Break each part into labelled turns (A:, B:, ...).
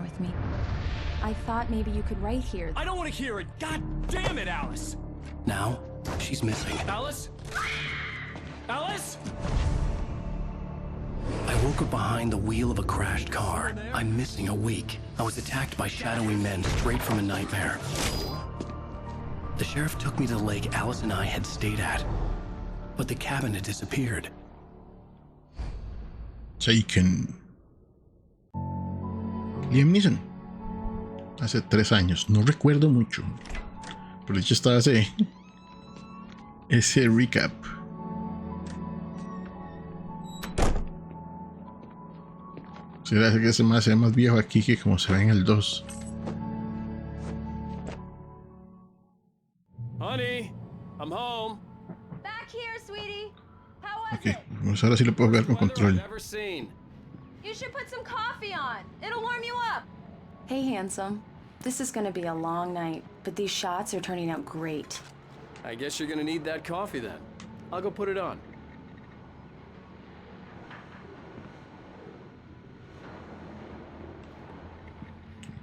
A: with me. I thought maybe you could write here.
B: I don't want to hear it! God damn it, Alice!
C: Now, she's missing.
B: Alice? Alice?
C: I woke up behind the wheel of a crashed car. I'm missing a week. I was attacked by shadowy men straight from a nightmare. The sheriff took me to the lake Alice and I had stayed at. But the cabin had disappeared.
D: Taken. Liam Neeson. Hace 3 años. No recuerdo mucho. Pero de hecho estaba ese recap. Será que ese más sea más viejo aquí que como se ve en el 2.
B: Honey, I'm home.
E: Back here, sweetie. How was
D: Ok,
E: it?
D: pues ahora sí lo puedo ver con control.
B: Never seen.
E: You should put some coffee on. It'll warm you up.
A: Hey, handsome. This is gonna be a long night, but these shots are turning out great.
B: I guess you're gonna need that coffee then. I'll go put it on.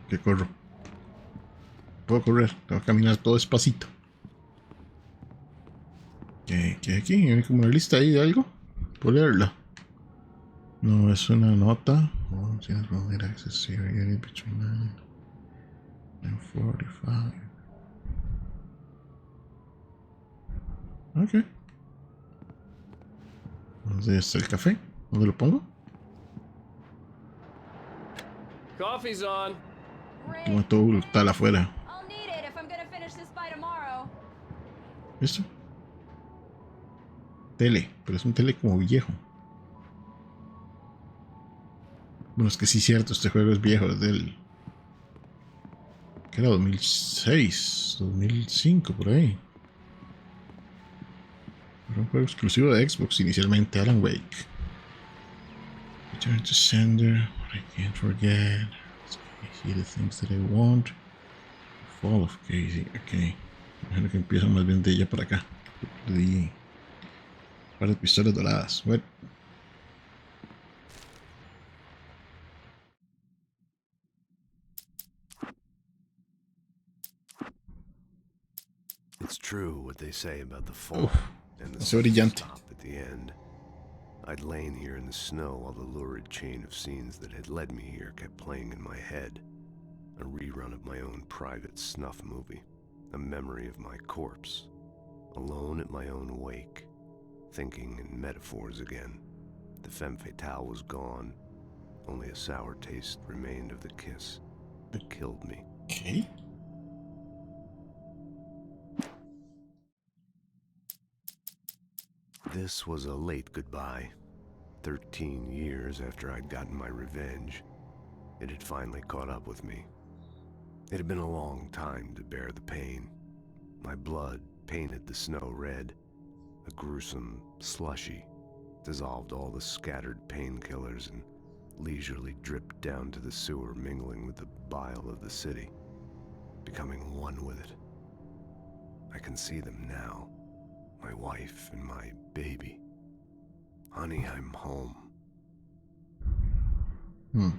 D: Que corro. Puedo correr, tengo que caminar todo despacito. ¿Qué hay aquí? ¿Hay como una lista ahí de algo? ¿Puedo leerla? No, es una nota. Oh, sí, es una manera accesible. Between 9 and 45. Ok. ¿Dónde está el café? ¿Dónde lo pongo?
B: Coffee's on.
D: Como todo brutal afuera.
E: I'll need it if I'm gonna finish this by tomorrow.
D: ¿Listo? Tele, pero es un tele como viejo. Bueno, es que sí es cierto, este juego es viejo, es del... ¿Qué era? 2006, 2005, por ahí. Era un juego exclusivo de Xbox inicialmente, Alan Wake. Return to sender, what I can't forget. See the things that I want. Fall of Casey, ok. Imagino que empieza más bien de ella para acá. De un par de pistolas doradas. Bueno.
F: It's true what they say about the fall and the
D: brillante.
F: stop at the end. I'd lain here in the snow while the lurid chain of scenes that had led me here kept playing in my head. A rerun of my own private snuff movie. A memory of my corpse. Alone at my own wake. Thinking in metaphors again. The femme fatale was gone. Only a sour taste remained of the kiss that killed me.
D: Okay.
F: This was a late goodbye. 13 years after I'd gotten my revenge, it had finally caught up with me. It had been a long time to bear the pain. My blood painted the snow red. A gruesome slushy dissolved all the scattered painkillers and leisurely dripped down to the sewer, mingling with the bile of the city, becoming one with it. I can see them now. My wife and my baby. Honey, I'm home.
D: El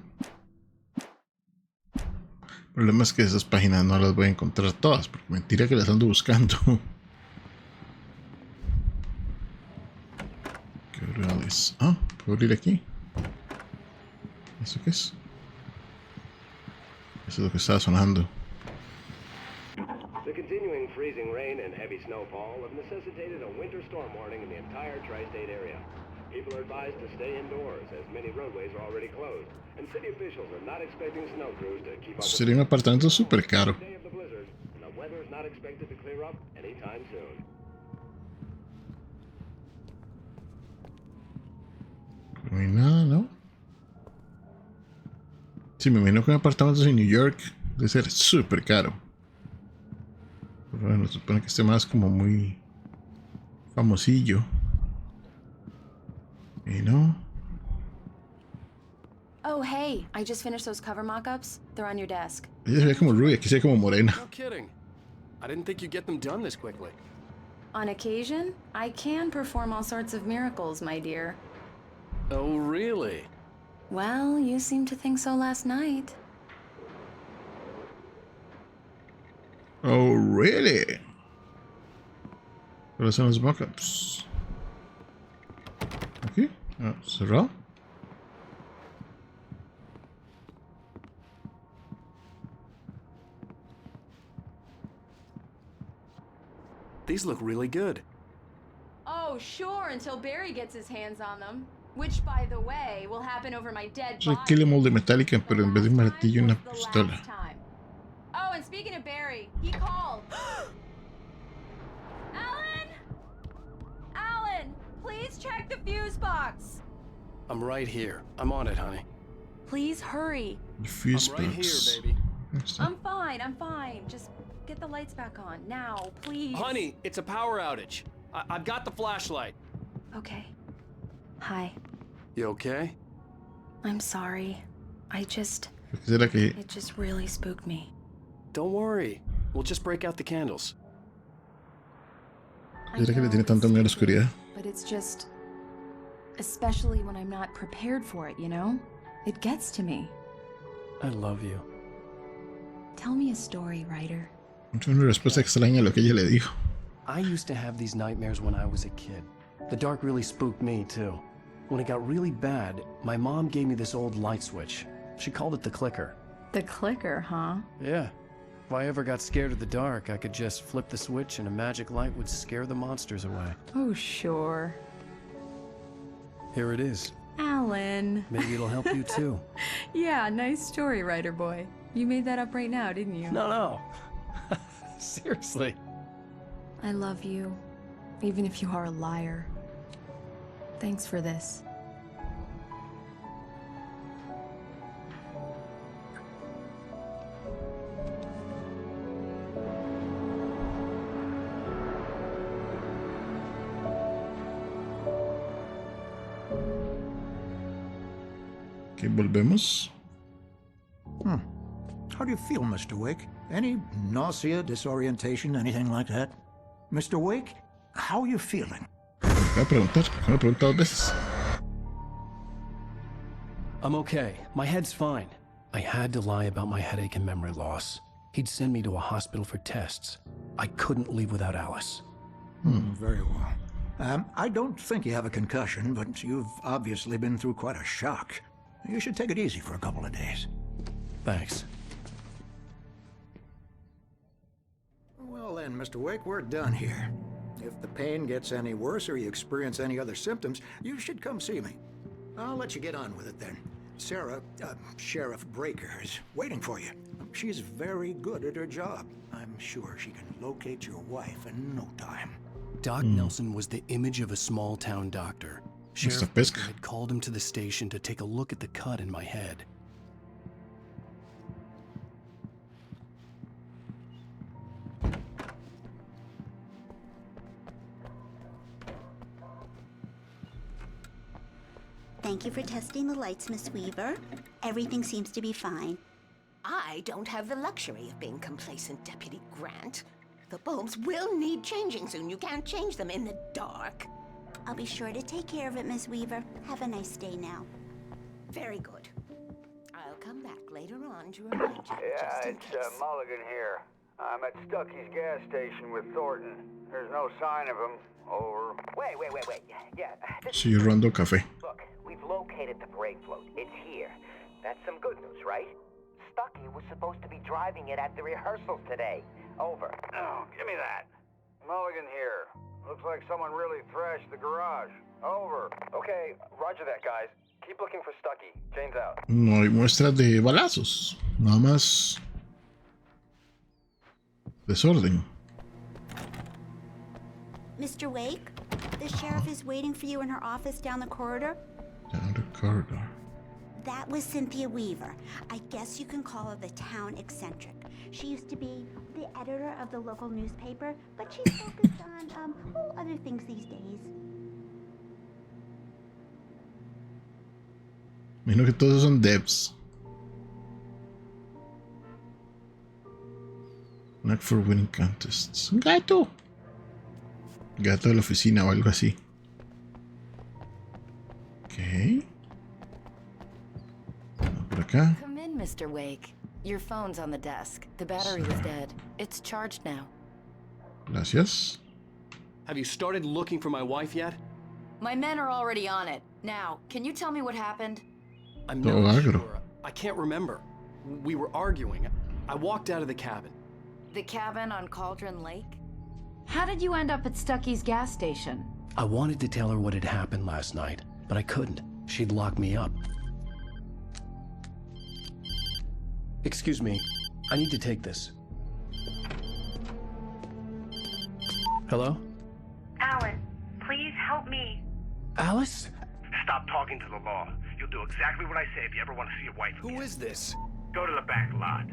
D: problema es que esas páginas no las voy a encontrar todas, porque mentira que las ando buscando. ¿Qué orales? Ah, ¿puedo abrir aquí? ¿Eso qué es? Eso es lo que estaba sonando.
G: The continuing freezing rain and heavy snowfall have necessitated a winter storm warning in the entire tri-state area. People are advised to stay indoors as many roadways are already closed, and city officials are not expecting snow crews to keep up.
D: Sería un apartamento súper caro.
G: Day of the blizzard, and the weather is not expected to clear up anytime soon.
D: No hay nada, ¿no? Sí, me imagino que un apartamento en New York debe ser súper caro. Pero bueno, supone que este más como muy famosillo. Y no.
A: Oh, hey, I just finished those cover mock-ups. They're on your desk.
D: Ella se ve como rubia, aquí se ve como morena.
B: No kidding. I didn't think you'd get them done this quickly.
A: On occasion, I can perform all sorts of miracles, my dear.
B: Oh, really?
A: Well, you seemed to think so last night.
D: Oh, really? ¿Cuáles son los backups? Aquí. Ah, cerrado.
B: These look really good.
E: Oh, sure, until Barry gets his hands on them. Which, by the way, will happen over my dead
D: Es el
E: body.
D: Kill Molde Metallica, pero en vez de un martillo, una
E: The
D: pistola.
E: last time. Oh, and speaking of Barry, he called. Alan! Alan, please check the fuse box.
B: I'm right here. I'm on it, honey.
E: Please hurry.
D: The fuse
B: I'm right
D: box.
B: here, baby.
E: I'm fine. Just get the lights back on. Now, please.
B: Honey, it's a power outage. I've got the flashlight.
A: Okay. Hi.
B: You okay?
A: I'm sorry.
D: ¿Qué será que
A: It just really spooked me.
B: Don't worry. We'll just break out the candles.
A: I
D: le
A: know
D: tiene tanto miedo a la
A: it's
D: oscuridad?
A: But it's just... Especially when I'm not prepared for it, you know? It gets to me.
B: I love you.
A: Tell me a story, writer.
D: Es una respuesta extraña a lo que ella le dijo.
B: I used to have these nightmares when I was a kid. The dark really spooked me, too. When it got really bad, my mom gave me this old light switch. She called it the clicker.
A: The clicker, huh?
B: Yeah. If I ever got scared of the dark, I could just flip the switch and a magic light would scare the monsters away.
A: Oh, sure.
B: Here it is.
A: Alan.
B: Maybe it'll help you, too.
A: Yeah, nice story, writer boy. You made that up right now, didn't you?
B: No. Seriously.
A: I love you, even if you are a liar. Thanks for this.
D: Ok, volvemos.
H: How do you feel, Mr. Wake? Any nausea, disorientation, anything like that? Mr. Wake, how are you feeling?
D: Voy a preguntar, porque me he preguntado 2 veces.
B: I'm okay. My head's fine. I had to lie about my headache and memory loss. He'd send me to a hospital for tests. I couldn't leave without Alice.
H: Very well. I don't think you have a concussion, but you've obviously been through quite a shock. You should take it easy for a couple of days.
B: Thanks.
H: Well then, Mr. Wake, we're done here. If the pain gets any worse or you experience any other symptoms, you should come see me. I'll let you get on with it then. Sarah, Sheriff Breaker, is waiting for you. She's very good at her job. I'm sure she can locate your wife in no time.
B: Doc Nelson was the image of a small-town doctor. Sheriff
D: Pesca.
B: Baker had called him to the station to take a look at the cut in my head.
I: Thank you for testing the lights, Miss Weaver. Everything seems to be fine.
J: I don't have the luxury of being complacent, Deputy Grant. The bulbs will need changing soon. You can't change them in the dark.
I: I'll be sure to take care of it, Miss Weaver. Have a nice day now.
J: Very good. I'll come back later on to remind you,
K: Yeah,
J: just in
K: it's
J: case.
K: Mulligan here. I'm at Stucky's gas station with Thornton. There's no sign of him. Over.
L: Wait. Yeah.
D: Estoy robando café.
L: Look, we've located the brake float. It's here. That's some good news, right? Stucky was supposed to be driving it at the rehearsals today. Over.
K: Oh, give me that. Mulligan here. Looks like someone really thrashed the garage. Over.
L: Okay, roger that, guys. Keep looking for Stucky. Jane's out.
D: No hay muestras de balazos. Nada más desorden.
I: Mr. Wake, the sheriff is waiting for you in her office down the corridor.
D: Down the corridor.
I: That was Cynthia Weaver. I guess you can call her the town eccentric. She used to be the editor of the local newspaper, but she's focused on other things these days.
D: Imagino que todos son devs. Knack for winning contests. Un gato. Gato de la oficina o algo así. Ok. Por acá.
A: Come in, Mr. Wake. Your phone's on the desk. The battery was dead. It's charged now.
D: Gracias.
B: Have you started looking for my wife yet?
A: My men are already on it. Now, can you tell me what happened?
B: I'm
D: Todo
B: not
D: agro.
B: sure. I can't remember. We were arguing. I walked out of the cabin.
A: The cabin on Cauldron Lake?
E: How did you end up at Stucky's gas station?
B: I wanted to tell her what had happened last night, but I couldn't. She'd lock me up. Excuse me. I need to take this. Hello?
L: Alan, please help me.
B: Alice?
G: Stop talking to the law. You'll do exactly what I say if you ever want to see your wife again.
B: Who is this?
G: Go to the back lot.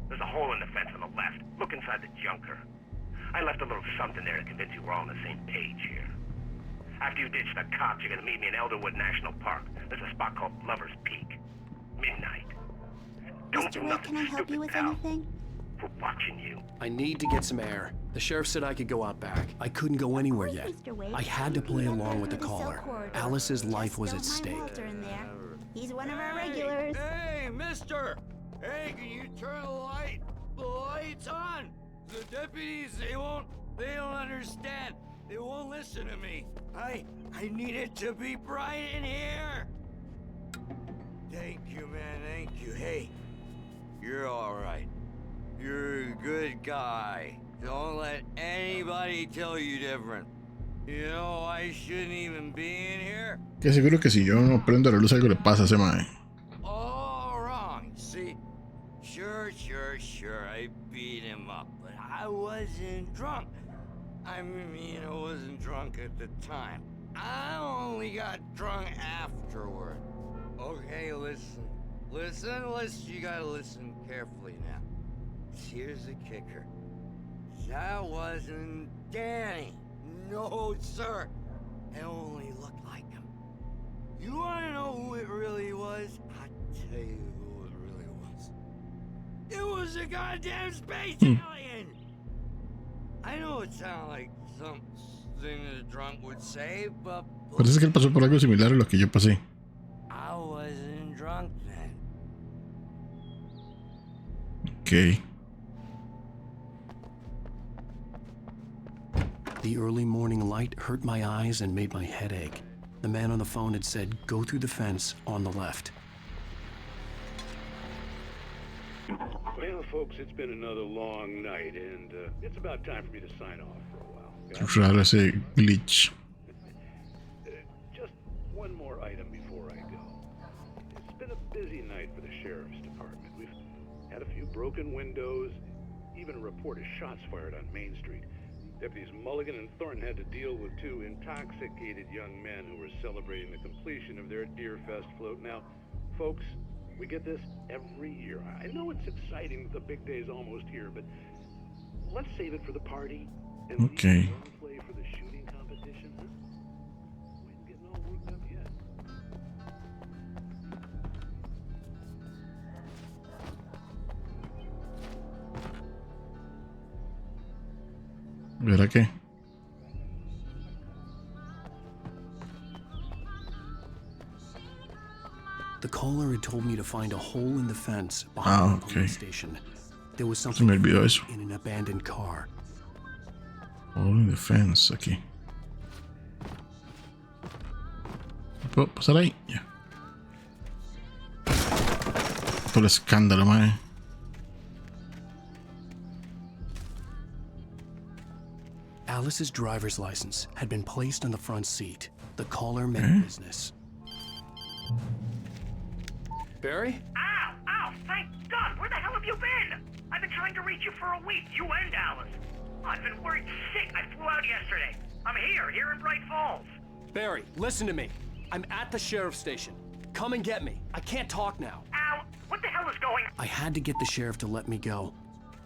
G: There's a hole in the fence on the left. Look inside the junker. I left a little something there to convince you we're all on the same page here. After you ditch the cops, you're gonna meet me in Elderwood National Park. There's a spot called Lover's Peak. Midnight. Don't do
I: Mr. Wade,
G: nothing
I: can I help
G: stupid,
I: you with
G: pal.
I: anything?
G: We're watching you.
B: I need to get some air. The sheriff said I could go out back. I couldn't go anywhere
I: Of course,
B: yet.
I: Mr. Wade.
B: I had to play
I: He's
B: along with the
I: under cell
B: caller.
I: corridor.
B: Alice's life
I: Just
B: was
I: don't
B: at
I: mind
B: stake.
I: Walter in there. He's one of our regulars.
K: Hey, mister! Hey, can you turn the lights on? The deputies, they don't understand. They won't listen to me. I need it to be bright in here. Thank you, man, thank you. Hey, you're all right. You're a good guy. Don't let anybody tell you different. You know, I shouldn't even be in here.
D: Que seguro que si yo no prendo la luz algo le pasa a ese mae.
K: All wrong. See, sure, I beat him up, but I wasn't drunk. I mean, I wasn't drunk at the time. I only got drunk afterward. Okay, listen. You gotta listen carefully now. Here's the kicker. That wasn't Danny. No, sir. It only looked like him. You wanna know who it really was? I'll tell you who it really was. It was a goddamn space alien! I know it sounds like something a drunk would say, but...
D: Parece que él pasó por algo similar a lo que yo pasé.
K: I wasn't drunk then.
D: Okay.
B: The early morning light hurt my eyes and made my head ache. The man on the phone had said, go through the fence on the left.
M: Well, folks, it's been another long night, and it's about time for me to sign off for a while.
D: Raro ese glitch.
M: Just one more item before I go. It's been a busy night for the sheriff's department. We've had a few broken windows, even a report of shots fired on Main Street. Deputies Mulligan and Thornton had to deal with two intoxicated young men who were celebrating the completion of their Deerfest float. Now, folks, we get this every year. I know it's exciting that the big day's almost here, but let's save it for the party and
D: Okay.
M: play for the shooting competition, huh? We ain't getting all worked up yet.
D: ¿Verá qué?
B: The caller had told me to find a hole in the fence behind the police station. There was
D: Se me
B: something
D: olvidó eso.
B: in an abandoned car.
D: All in the fence aquí. ¿Puedo pasar ahí? Ya. Todo el escándalo, mae.
B: Alice's driver's license had been placed on the front seat. The caller meant business. Barry?
L: Ow! Thank God! Where the hell have you been? I've been trying to reach you for a week, you and Alice. I've been worried sick. I flew out yesterday. I'm here in Bright Falls.
B: Barry, listen to me. I'm at the sheriff's station. Come and get me. I can't talk now.
L: Ow! What the hell is going on?
B: I had to get the sheriff to let me go.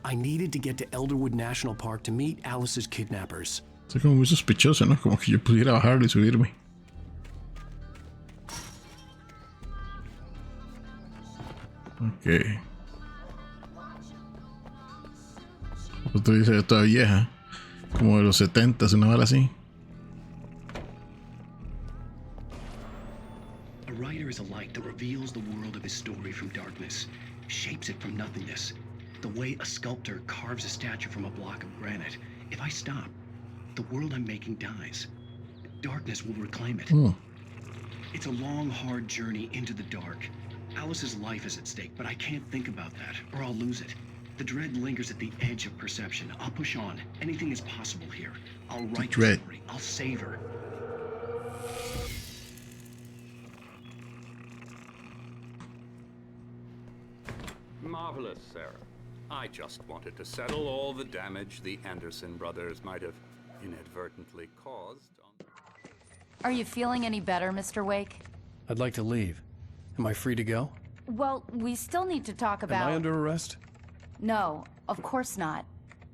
B: I needed to get to Elderwood National Park to meet Alice's kidnappers.
D: Está como muy sospechoso, ¿no? Como que yo pudiera bajarlo y subirme. Ok. Otro dice toda vieja. Como de los 70s, una vara así.
C: A writer is a light that reveals the world of his story from darkness. shapes it from nothingness. The way a sculptor carves a statue from a block of granite. If I stop, the world I'm making dies. Darkness will reclaim it. It's a long, hard journey into the dark. Alice's life is at stake, but I can't think about that, or I'll lose it. The dread lingers at the edge of perception. I'll push on. Anything is possible here. I'll write the story. I'll save her.
N: Marvelous, Sarah. I just wanted to settle all the damage the Anderson brothers might have inadvertently caused.
O: Are you feeling any better, Mr. Wake?
B: I'd like to leave. Am I free to go?
O: Well, we still need to talk about...
B: Am I under arrest?
O: No, of course not.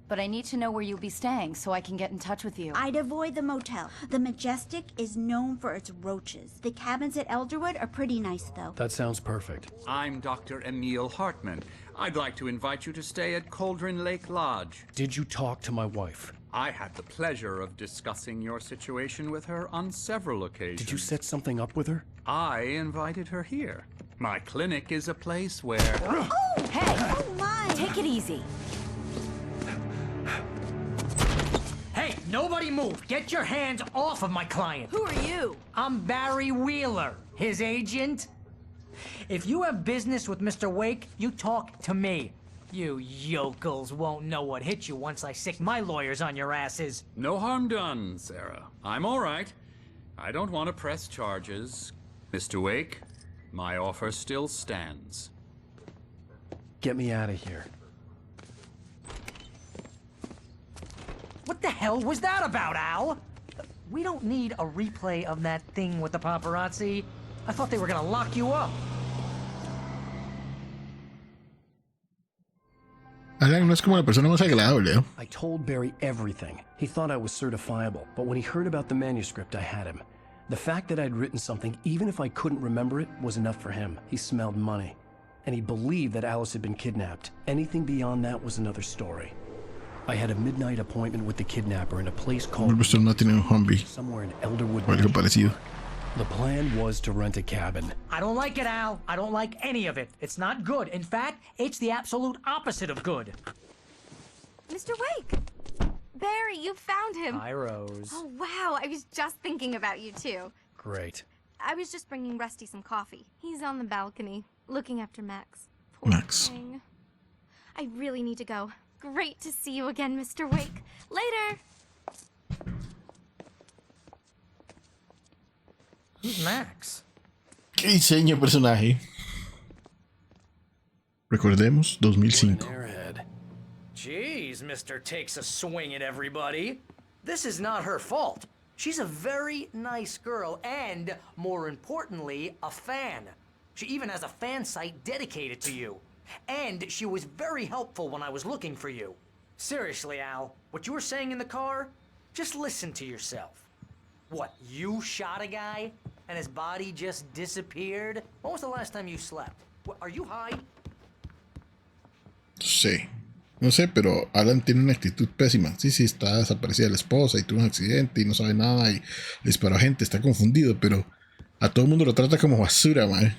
O: But I need to know where you'll be staying so I can get in touch with you.
I: I'd avoid the motel. The Majestic is known for its roaches. The cabins at Elderwood are pretty nice, though.
B: That sounds perfect.
N: I'm Dr. Emil Hartman. I'd like to invite you to stay at Cauldron Lake Lodge.
B: Did you talk to my wife?
N: I had the pleasure of discussing your situation with her on several occasions.
B: Did you set something up with her?
N: I invited her here. My clinic is a place where...
O: Oh, hey! Oh, my! Take it easy.
P: Hey, nobody move! Get your hands off of my client!
E: Who are you?
P: I'm Barry Wheeler, his agent. If you have business with Mr. Wake, you talk to me. You yokels won't know what hit you once I sick my lawyers on your asses.
N: No harm done, Sarah. I'm all right. I don't want to press charges. Mr. Wake, my offer still stands.
B: Get me out of here.
P: What the hell was that about, Al? We don't need a replay of that thing with the paparazzi. I thought they were gonna lock you up.
D: Alan no es como la persona más agradable, ¿eh?
B: I told Barry everything. He thought I was certifiable, but when he heard about the manuscript, I had him. The fact that I'd written something, even if I couldn't remember it, was enough for him. He smelled money. And he believed that Alice had been kidnapped. Anything beyond that was another story. I had a midnight appointment with the kidnapper in a place called...
D: somewhere
B: in Elderwood.
D: O algo parecido.
B: The plan was to rent a cabin.
P: I don't like it, Al. I don't like any of it. It's not good. In fact, it's the absolute opposite of good.
E: Mr. Wake! Barry, you found him!
B: Hi, Rose.
E: Oh, wow. I was just thinking about you, too.
B: Great.
E: I was just bringing Rusty some coffee. He's on the balcony, looking after Max. Poor
D: Max.
E: thing. I really need to go. Great to see you again, Mr. Wake. Later!
P: Who's Max?
D: ¿Qué diseño de personaje? Recordemos, 2005.
P: Jeez, Mr. Takes a swing at everybody. This is not her fault. She's a very nice girl and, more importantly, a fan. She even has a fan site dedicated to you. And she was very helpful when I was looking for you. Seriously, Al, what you were saying in the car, just listen to yourself. What, you shot a guy and his body just disappeared? When was the last time you slept? What, are you high?
D: Sí. No sé, pero Alan tiene una actitud pésima. Sí, está desaparecida la esposa y tuvo un accidente y no sabe nada y le disparó a gente, está confundido, pero a todo el mundo lo trata como basura, man.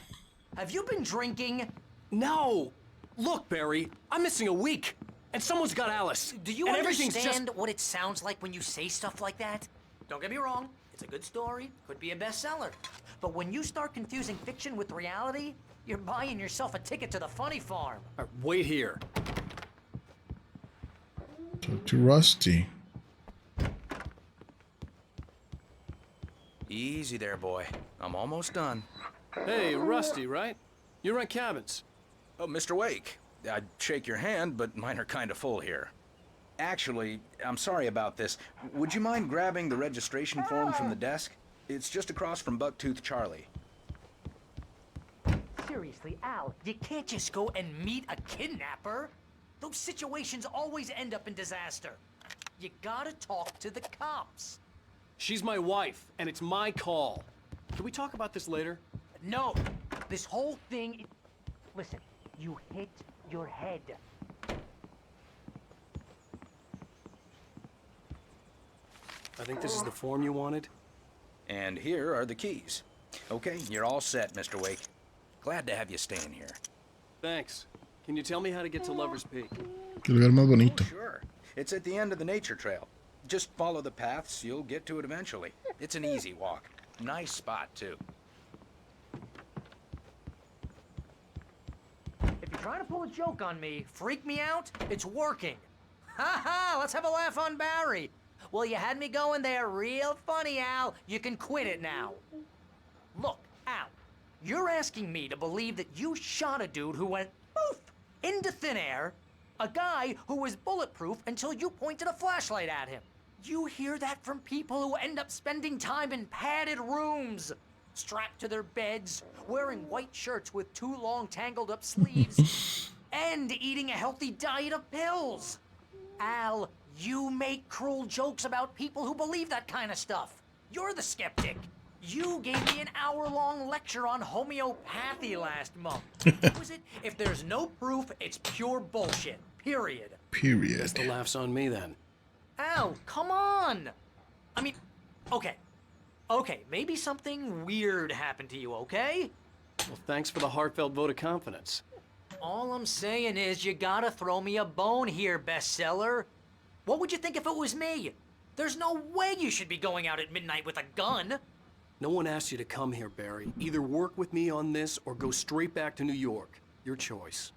P: Have you been drinking?
C: No! Look, Barry, I'm missing a week, and someone's got Alice.
P: Do you
C: and
P: understand what it sounds like when you say stuff like that? Don't get me wrong, it's a good story, could be a bestseller. But when you start confusing fiction with reality, you're buying yourself a ticket to the funny farm.
C: Wait here.
D: Talk to Rusty.
Q: Easy there, boy. I'm almost done.
C: Hey, Rusty, right? You rent cabins.
Q: Oh, Mr. Wake. I'd shake your hand, but mine are kind of full here. Actually, I'm sorry about this. Would you mind grabbing the registration form from the desk? It's just across from Bucktooth Charlie.
P: Seriously, Al, you can't just go and meet a kidnapper. Those situations always end up in disaster. You gotta talk to the cops.
C: She's my wife, and it's my call. Can we talk about this later?
P: No, this whole thing... Listen, you hit your head.
C: I think this is the form you wanted.
Q: And here are the keys. Okay, you're all set, Mr. Wake. Glad to have you staying here.
C: Thanks.
B: Can you tell me how to get to Lover's Peak?
D: Qué lugar más bonito.
Q: Sure. It's at the end of the nature trail. Just follow the paths, you'll get to it eventually. It's an easy walk. Nice spot, too.
P: If you're trying to pull a joke on me, freak me out, it's working. Ha ha, let's have a laugh on Barry. Well, you had me going there real funny, Al. You can quit it now. Look, Al, you're asking me to believe that you shot a dude who went poof into thin air, a guy who was bulletproof until you pointed a flashlight at him. You hear that from people who end up spending time in padded rooms, strapped to their beds, wearing white shirts with too long tangled up sleeves, and eating a healthy diet of pills. Al, you make cruel jokes about people who believe that kind of stuff. You're the skeptic. You gave me an hour-long lecture on homeopathy last month. What was it? If there's no proof, it's pure bullshit. Period.
D: Period.
B: Guess the laugh's on me then.
P: Al, come on! I mean, okay. Okay, maybe something weird happened to you, okay?
B: Well, thanks for the heartfelt vote of confidence.
P: All I'm saying is you gotta throw me a bone here, bestseller. What would you think if it was me? There's no way you should be going out at midnight with a gun.
B: No one asked you to come here, Barry. Either work with me on this or go straight back to New York. Your choice.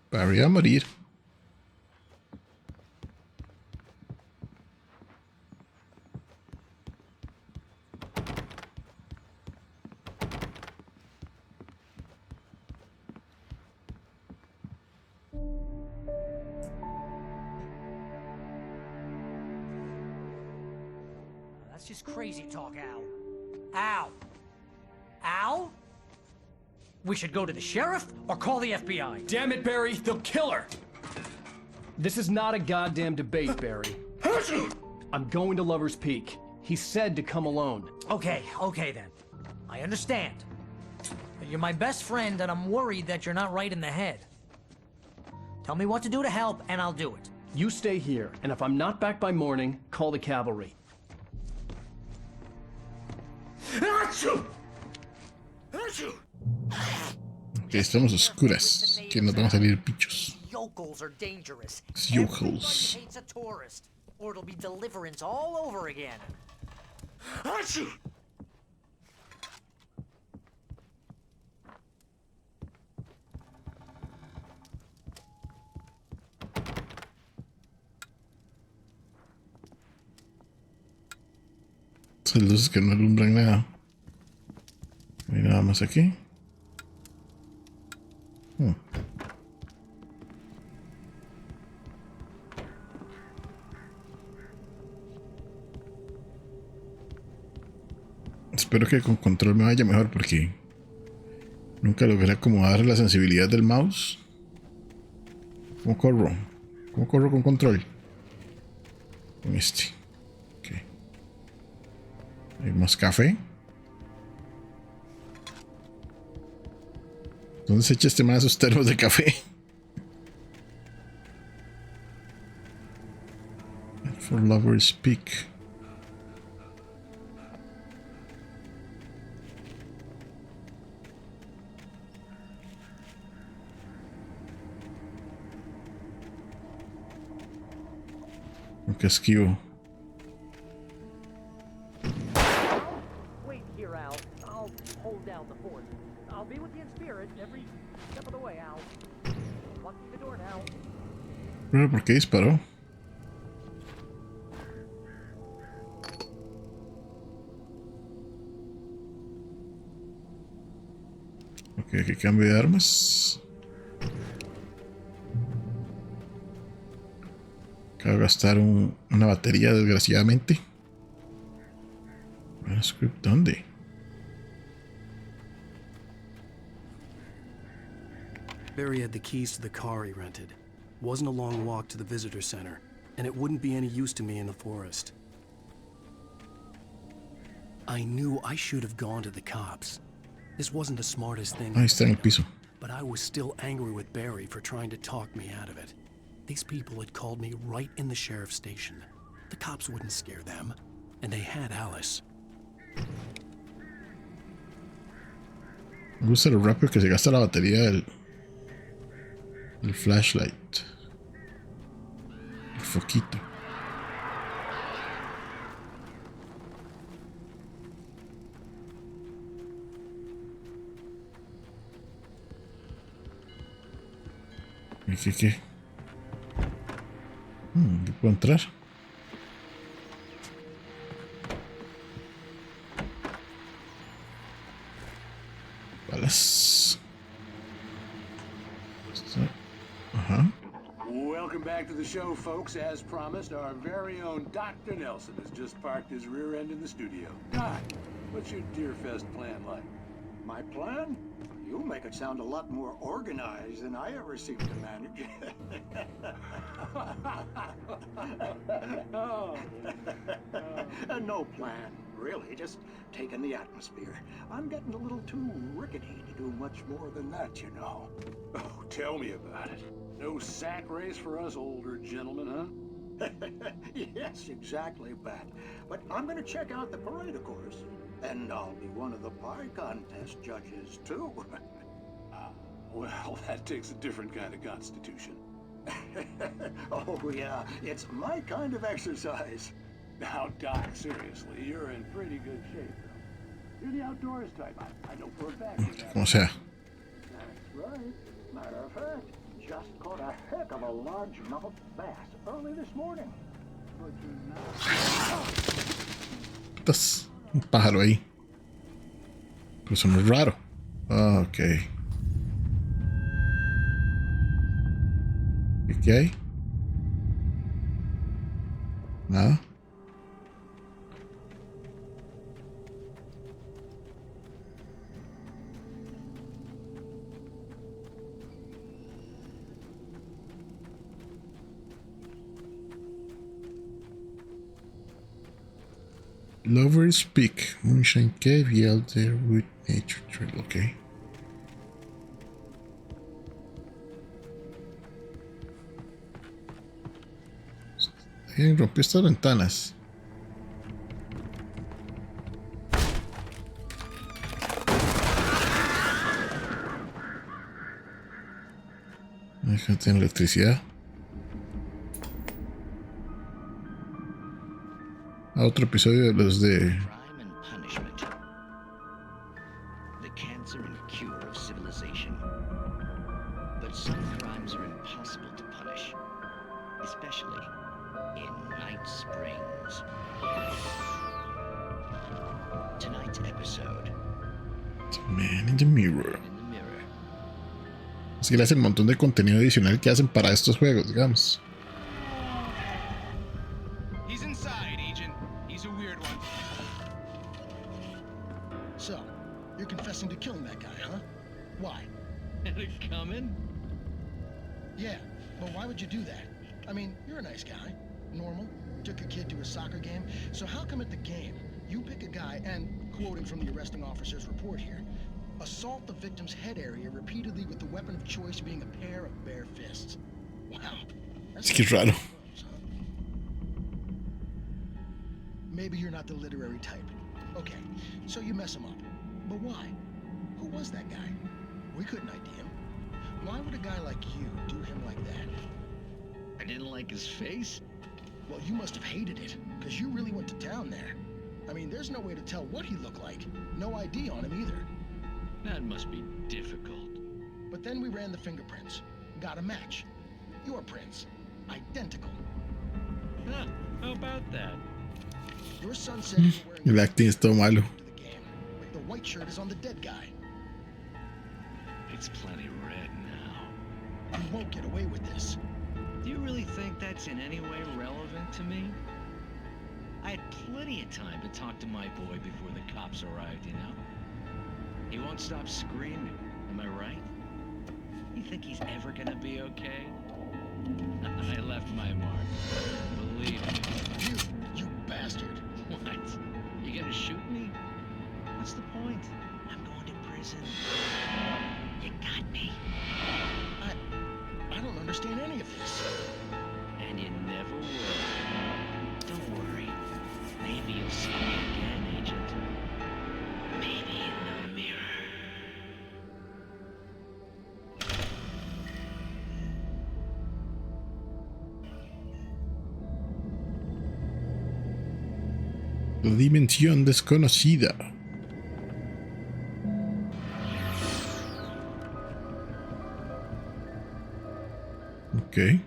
D: Barry a morir.
P: That's just crazy talk, Al. Al? Al? We should go to the sheriff or call the FBI.
B: Damn it, Barry! They'll kill her! This is not a goddamn debate, Barry. I'm going to Lover's Peak. He said to come alone.
P: Okay then. I understand. But you're my best friend and I'm worried that you're not right in the head. Tell me what to do to help and I'll do it.
B: You stay here, and if I'm not back by morning, call the cavalry.
D: Ok, estamos oscuras. Que nos van a salir bichos.
P: Yokels are dangerous.
D: Yokels.
P: Everybody hates a tourist, or it'll be deliverance all over again.
D: Esas luces que no alumbran nada. No hay nada más aquí. Espero que con control me vaya mejor porque nunca logré acomodar la sensibilidad del mouse. ¿Cómo corro? ¿Cómo corro con control? Con este. Ok. Hay más café. ¿Dónde se echa este más esos termos de café? For Lovers Peak. Que esquivo.
P: Wait here, Al. I'll hold down the fort. I'll be with you in spirit every step of the way, Al. Locking the door now.
D: Pero ¿por qué disparó? Ok, aquí cambio de armas. Acabo de gastar una batería, desgraciadamente. Manuscript, ¿dónde?
B: Barry had the keys to the car he rented. Wasn't a long walk to the visitor center, and it wouldn't be any use to me in the forest. I knew I should have gone to the cops. This wasn't the smartest thing.
D: Ahí está en el piso.
B: But I was still angry with Barry for trying to talk me out of it. These people had called me right in the sheriff's station. The cops wouldn't scare them, and they had Alice.
D: Me gusta lo rápido que se gasta la batería del flashlight. El foquito. ¿Qué? ¿Qué puedo entrar? Balas. Ajá.
R: Welcome back to the show, folks. As promised, our very own Dr. Nelson has just parked his rear end in the studio. Doc, what's your Deerfest plan like?
H: My plan? You make it sound a lot more organized than I ever seem to manage. No plan, really. Just taking the atmosphere. I'm getting a little too rickety to do much more than that, you know.
R: Oh, tell me about it. No sack race for us older gentlemen, huh?
H: Yes, exactly, Pat. But I'm gonna check out the parade, of course. And I'll be one of the pie contest judges, too.
R: Well, that takes a different kind of constitution.
H: Oh, yeah. It's my kind of exercise.
R: Now, Doc, seriously, you're in pretty good shape, though. You're the outdoors type. I know for a fact.
D: Como sea.
H: That's right. Matter of fact, just caught a heck of a largemouth bass early this morning. But
D: Estás un pájaro ahí. Pero eso no es raro. Ok. ¿Qué hay? Nada. Lover's Peak, Moonshine Cave, Yelder Wood Nature Trail, ok. Alguien rompió estas ventanas. Déjate en electricidad. A otro episodio de los de
S: Crime and punishment. The cancer and cure of civilization. But some crimes are impossible to punish, especially in Night Springs. Tonight's episode.
D: Man in the Mirror. Es que le hacen un montón de contenido adicional que hacen para estos juegos, digamos.
T: He's inside, Agent. He's a weird one.
U: So, you're confessing to killing that guy, huh? Why?
S: Had it coming?
U: Yeah, but why would you do that? I mean, you're a nice guy. Normal. Took a kid to a soccer game. So how come at the game, you pick a guy and, quoting from the arresting officer's report here, assault the victim's head area repeatedly with the weapon of choice being a pair of bare fists? Wow.
D: Es que es raro.
U: Maybe you're not the literary type. Okay, so you mess him up. But why? Who was that guy? We couldn't ID him. Why would a guy like you do him like that?
S: I didn't like his face?
U: Well, you must have hated it, because you really went to town there. I mean, there's no way to tell what he looked like. No ID on him either.
S: That must be difficult.
U: But then we ran the fingerprints. Got a match. Your prints. Identical.
S: Huh, how about that?
U: Your son said you were wearing
D: El acting es todo malo.
U: the white shirt is on the dead guy.
S: It's plenty red now.
U: You won't get away with this.
S: Do you really think that's in any way relevant to me? I had plenty of time to talk to my boy before the cops arrived, you know? He won't stop screaming, am I right? You think he's ever gonna be okay? I left my mark. Believe me.
U: You bastard.
S: What? You gonna shoot me? What's the point? I'm going to prison. You got me.
U: I don't understand any of this.
S: And you never will. Don't worry. Maybe you'll see me again, Agent. Maybe in the mirror.
D: Otra dimensión desconocida. Ok.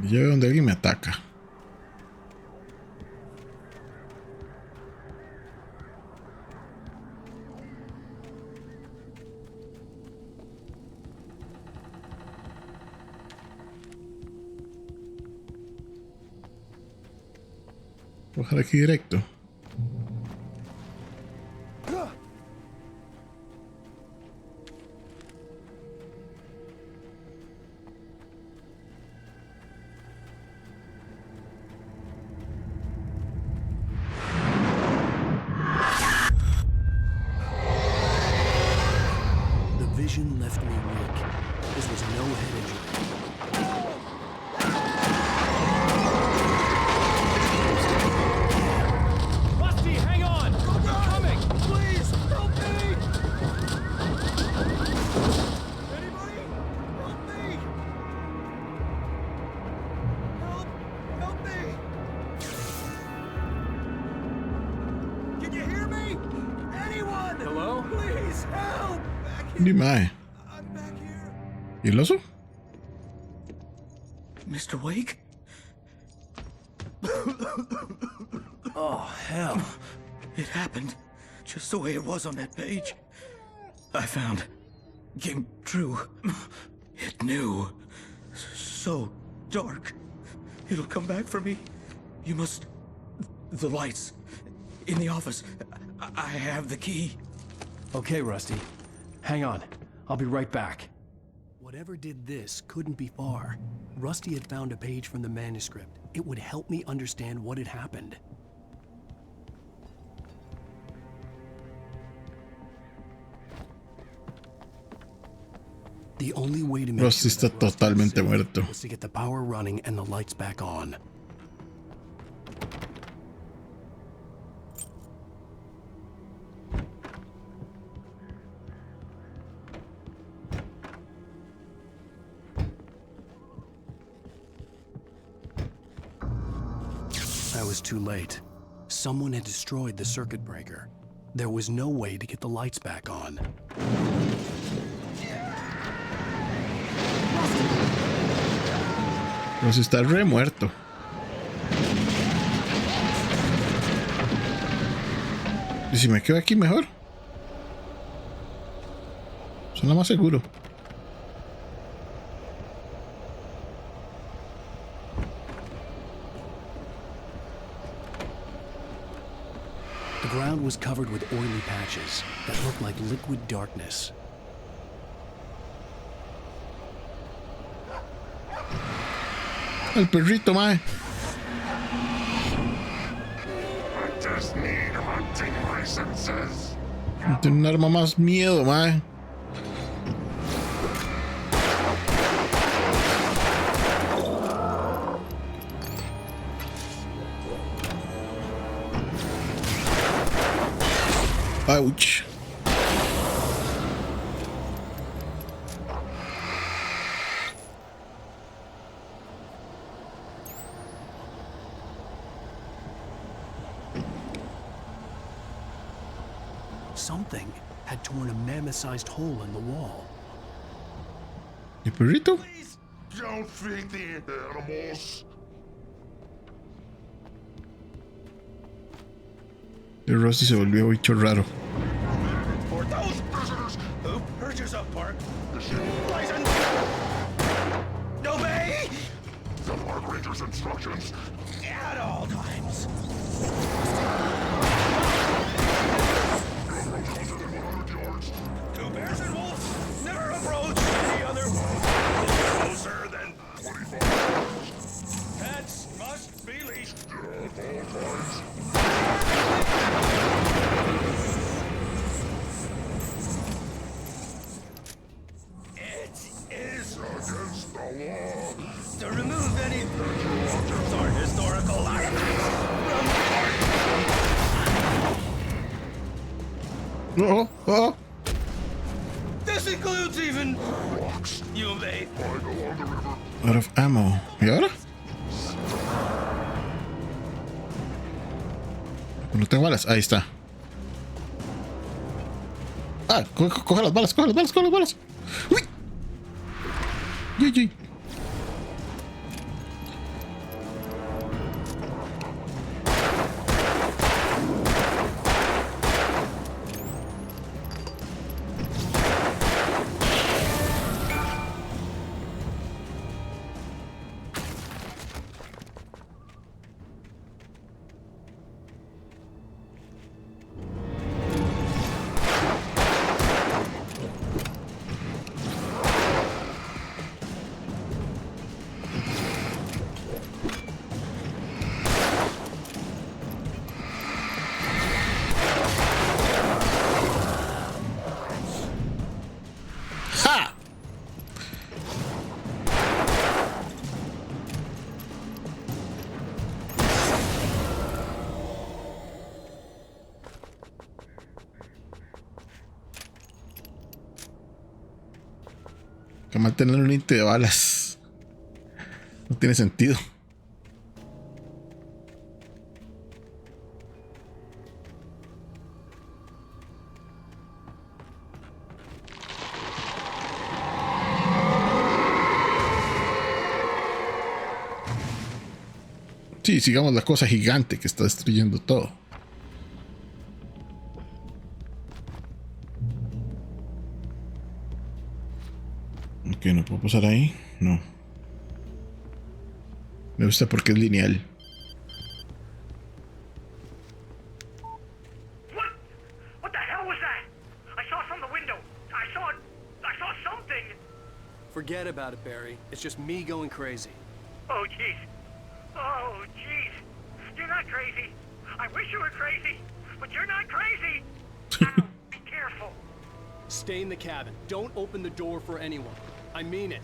D: Ya veo donde alguien me ataca. Bajar aquí directo.
C: Vision left me weak. This was no head injury.
B: Rusty, hang on! They're coming! Please, help me! Anybody? Help me! Help me! Can you hear me? Anyone? Hello? Please, help!
D: Ni mae. ¿Y el oso?
C: Mr. Wake?
B: Oh, hell.
C: It happened just the way it was on that page. I found. Came true. It knew. So dark. It'll come back for me. You must... The lights. In the office. I have the key.
B: Okay, Rusty. Hang on. I'll be right back. Whatever did this couldn't be far. Rusty had found a page from the manuscript. It would help me understand what had happened. The only way to make
D: Rusty está totalmente muerto.
B: was to get the power running and the lights back on. I was too late. Someone had destroyed the circuit breaker. There was no way to get the lights back on.
D: Rusty está re muerto. ¿Y si me quedo aquí mejor? Suena más seguro.
B: The ground was covered with oily patches that looked like liquid darkness.
D: El perrito, mae.
F: I just need hunting licenses.
D: Tiene un arma más miedo, mae. Ouch.
B: Something had torn a mammoth-sized hole in the wall.
D: ¿El perrito?
F: Please don't feed the animals.
D: El Rusty se volvió bicho raro.
F: For those prisoners who purchase a park license, obey the park ranger's instructions at all times. Two bears and wolves never approach any other closer than 25 miles. Pets must be leashed at all times. It is against the law to remove any
D: Oh, oh.
F: This includes even you, mate.
D: Out of ammo. ¿Y ahora? No tengo balas. Ahí está. Ah, coge las balas, coge las balas, coge las balas. ¡Uy! ¡Uy, uy! Que mantener un límite de balas. No tiene sentido. Sí, sigamos la cosa gigante que está destruyendo todo. Ok, no puedo pasar ahí. No. Me gusta porque es lineal.
L: What the hell was that? I saw it from the window. I saw something.
J: Forget about it, Barry. It's just me going crazy.
L: Oh, jeez. Oh, jeez. You're not crazy. I wish you were crazy, but you're not crazy. Ow, be careful.
J: Stay in the cabin. Don't open the door for anyone. I mean it.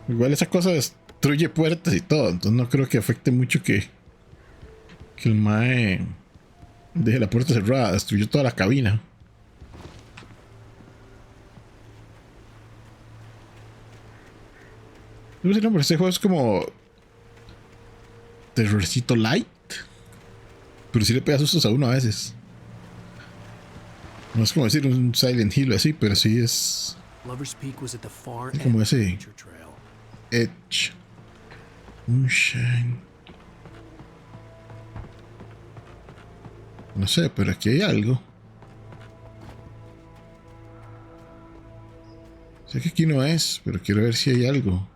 D: Igual esa cosa destruye puertas y todo, entonces no creo que afecte mucho que el mae deje la puerta cerrada. Destruyó toda la cabina. No sé, no, pero este juego es como terrorcito light, pero sí le pega sustos a uno a veces. No es como decir un Silent Hill así, pero sí es como ese Edge. Moonshine. No sé, pero aquí hay algo. Sé que aquí no es, pero quiero ver si hay algo.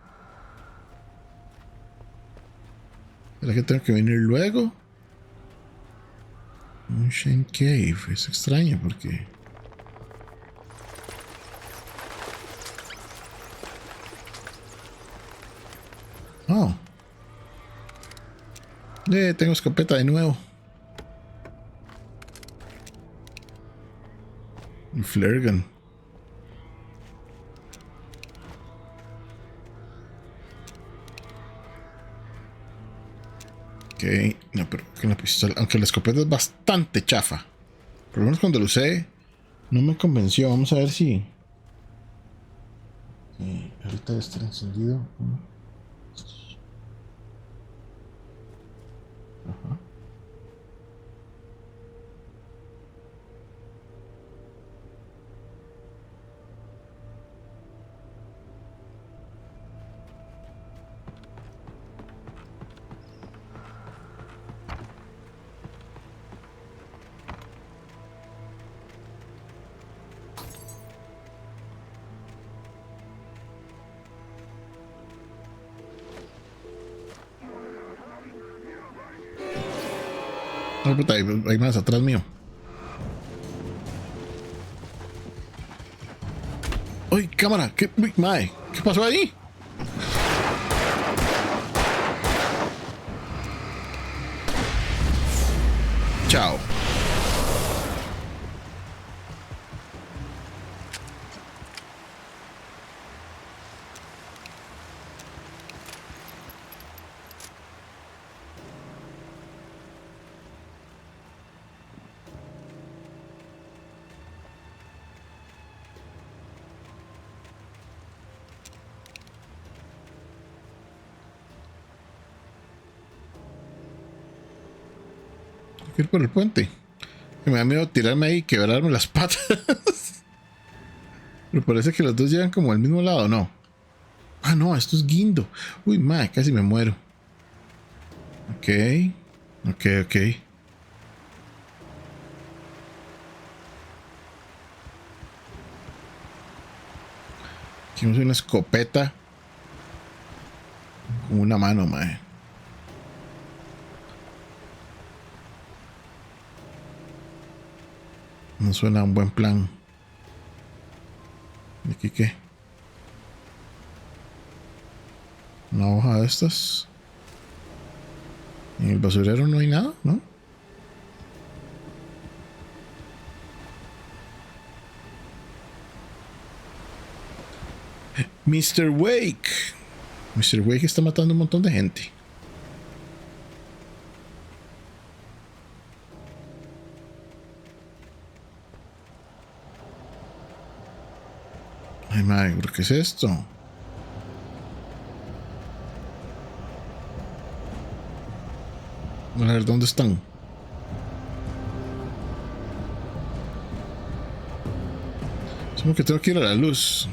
D: ¿Será que tengo que venir luego? Moonshine Cave. Es extraño porque... Oh. Tengo escopeta de nuevo. Y flare gun. Ok, no, pero con la pistola, aunque la escopeta es bastante chafa. Por lo menos cuando lo usé, no me convenció. Vamos a ver si... Sí, ahorita debe estar encendido. Ajá. No, puta, hay más atrás mío. ¡Uy, cámara! ¿Qué, mae? ¿Qué pasó ahí? Chao. que ir por el puente. Me da miedo tirarme ahí y quebrarme las patas. Pero parece que los dos llegan como al mismo lado, ¿no? Ah, no, esto es guindo. Uy, madre, casi me muero. Ok. Aquí vemos una escopeta con una mano, madre. No suena un buen plan. ¿Y aquí qué? Una hoja de estas. En el basurero no hay nada, ¿no? Mr. Wake. Mr. Wake está matando un montón de gente. Ay, madre, ¿qué es esto? A ver, ¿dónde están? Es como que tengo que ir a la luz.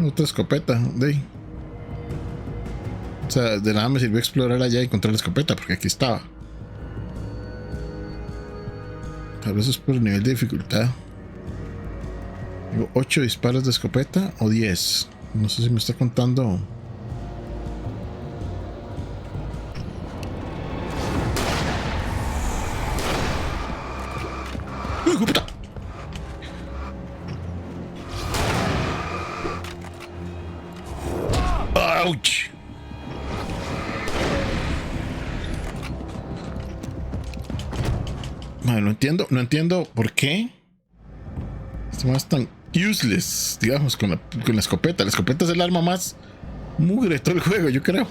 D: Otra escopeta, de ahí. O sea, de nada me sirvió explorar allá y encontrar la escopeta, porque aquí estaba. Tal vez es por el nivel de dificultad. Digo, 8 disparos de escopeta o 10. No sé si me está contando. ¡Uy, puta! ¡Auch! Bueno, no entiendo por qué esto es tan useless, digamos, con la escopeta. La escopeta es el arma más mugre de todo el juego, yo creo.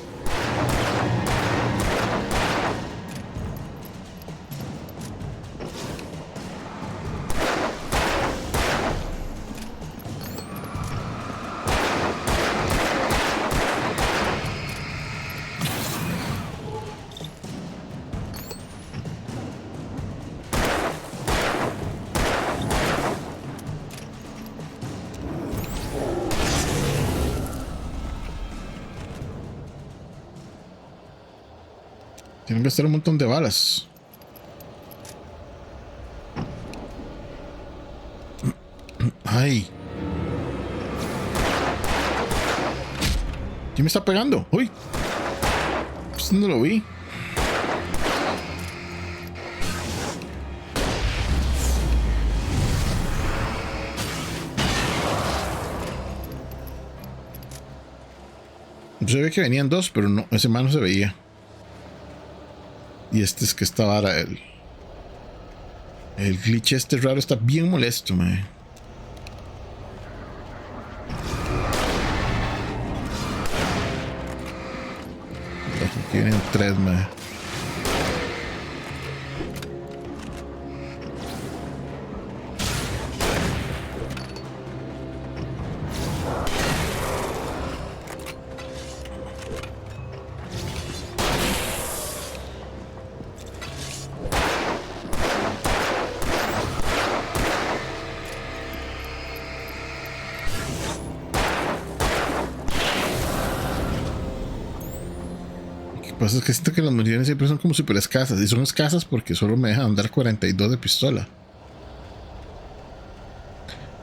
D: Tienen que gastar un montón de balas. Ay. ¿Quién me está pegando? Uy. Pues no lo vi. Se ve que venían dos, pero no, ese man no se veía. Y este es que esta vara, el glitch este raro está bien molesto, mae. Aquí vienen 3, mae. Lo que pasa es que siento que las municiones siempre son como súper escasas. Y son escasas porque solo me dejan andar 42 de pistola.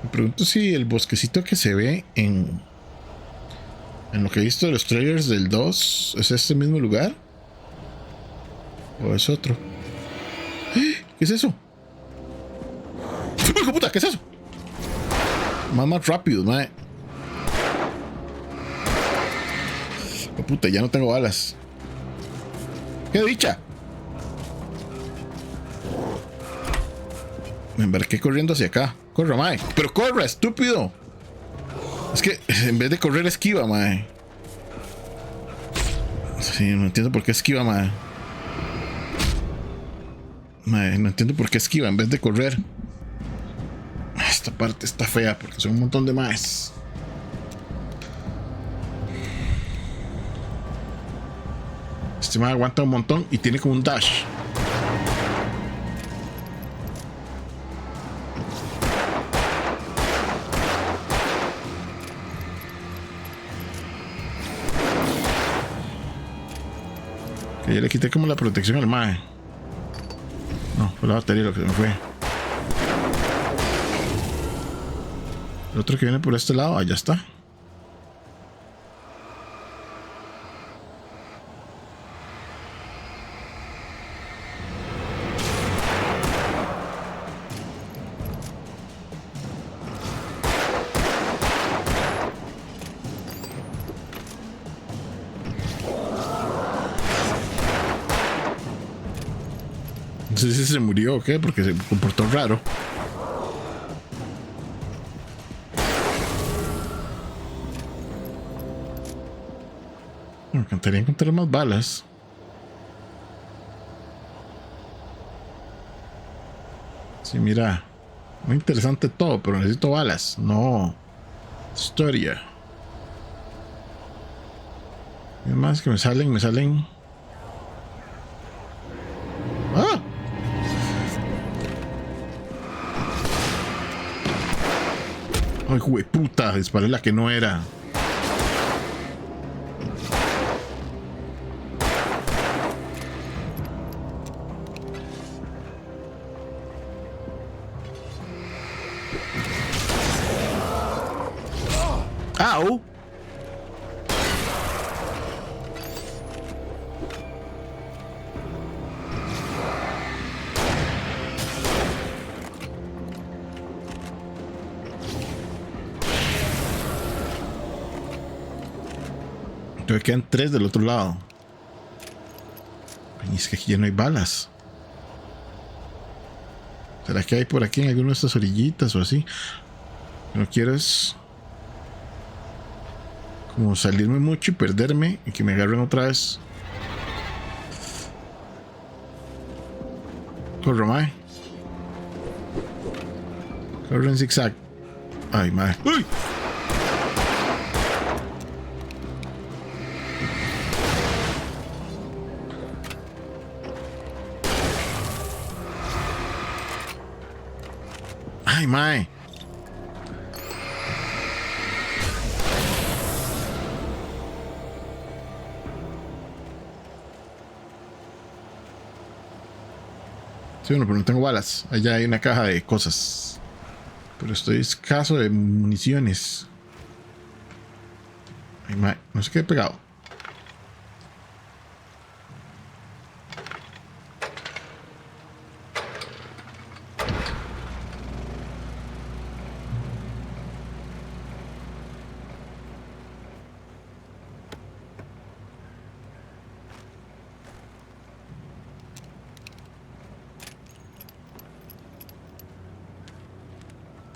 D: Me pregunto si el bosquecito que se ve en lo que he visto de los trailers del 2 es este mismo lugar. ¿O es otro? ¿Qué es eso? ¡Hijo de puta! ¿Qué es eso? Más rápido, mae. Oh, puta, ya no tengo balas. ¡Qué dicha! Me embarqué corriendo hacia acá. ¡Corra, mae! ¡Pero corra, estúpido! Es que en vez de correr, esquiva, mae. Sí, no entiendo por qué esquiva, mae. Mae, no entiendo por qué esquiva en vez de correr. Esta parte está fea porque son un montón de maes. Este me aguanta un montón y tiene como un dash. Que ya le quité como la protección al mae. No, fue la batería lo que se me fue. El otro que viene por este lado, allá está. No sé si se murió o qué, porque se comportó raro. Me encantaría encontrar más balas. Sí, mira. Muy interesante todo, pero necesito balas. No. Historia. Y además que me salen. ¡Ah! Ay, jueputa, disparé la que no era. ¡Au! Entonces quedan 3 del otro lado. Y es que aquí ya no hay balas. ¿Será que hay por aquí en alguna de estas orillitas o así? Lo que quiero es como salirme mucho y perderme y que me agarren otra vez. Corre, mae. Corre en zigzag. Ay, mae. ¡Uy! Ay, mae. Sí, bueno, pero no tengo balas. Allá hay una caja de cosas. Pero estoy escaso de municiones. Ay, mae. No sé qué he pegado.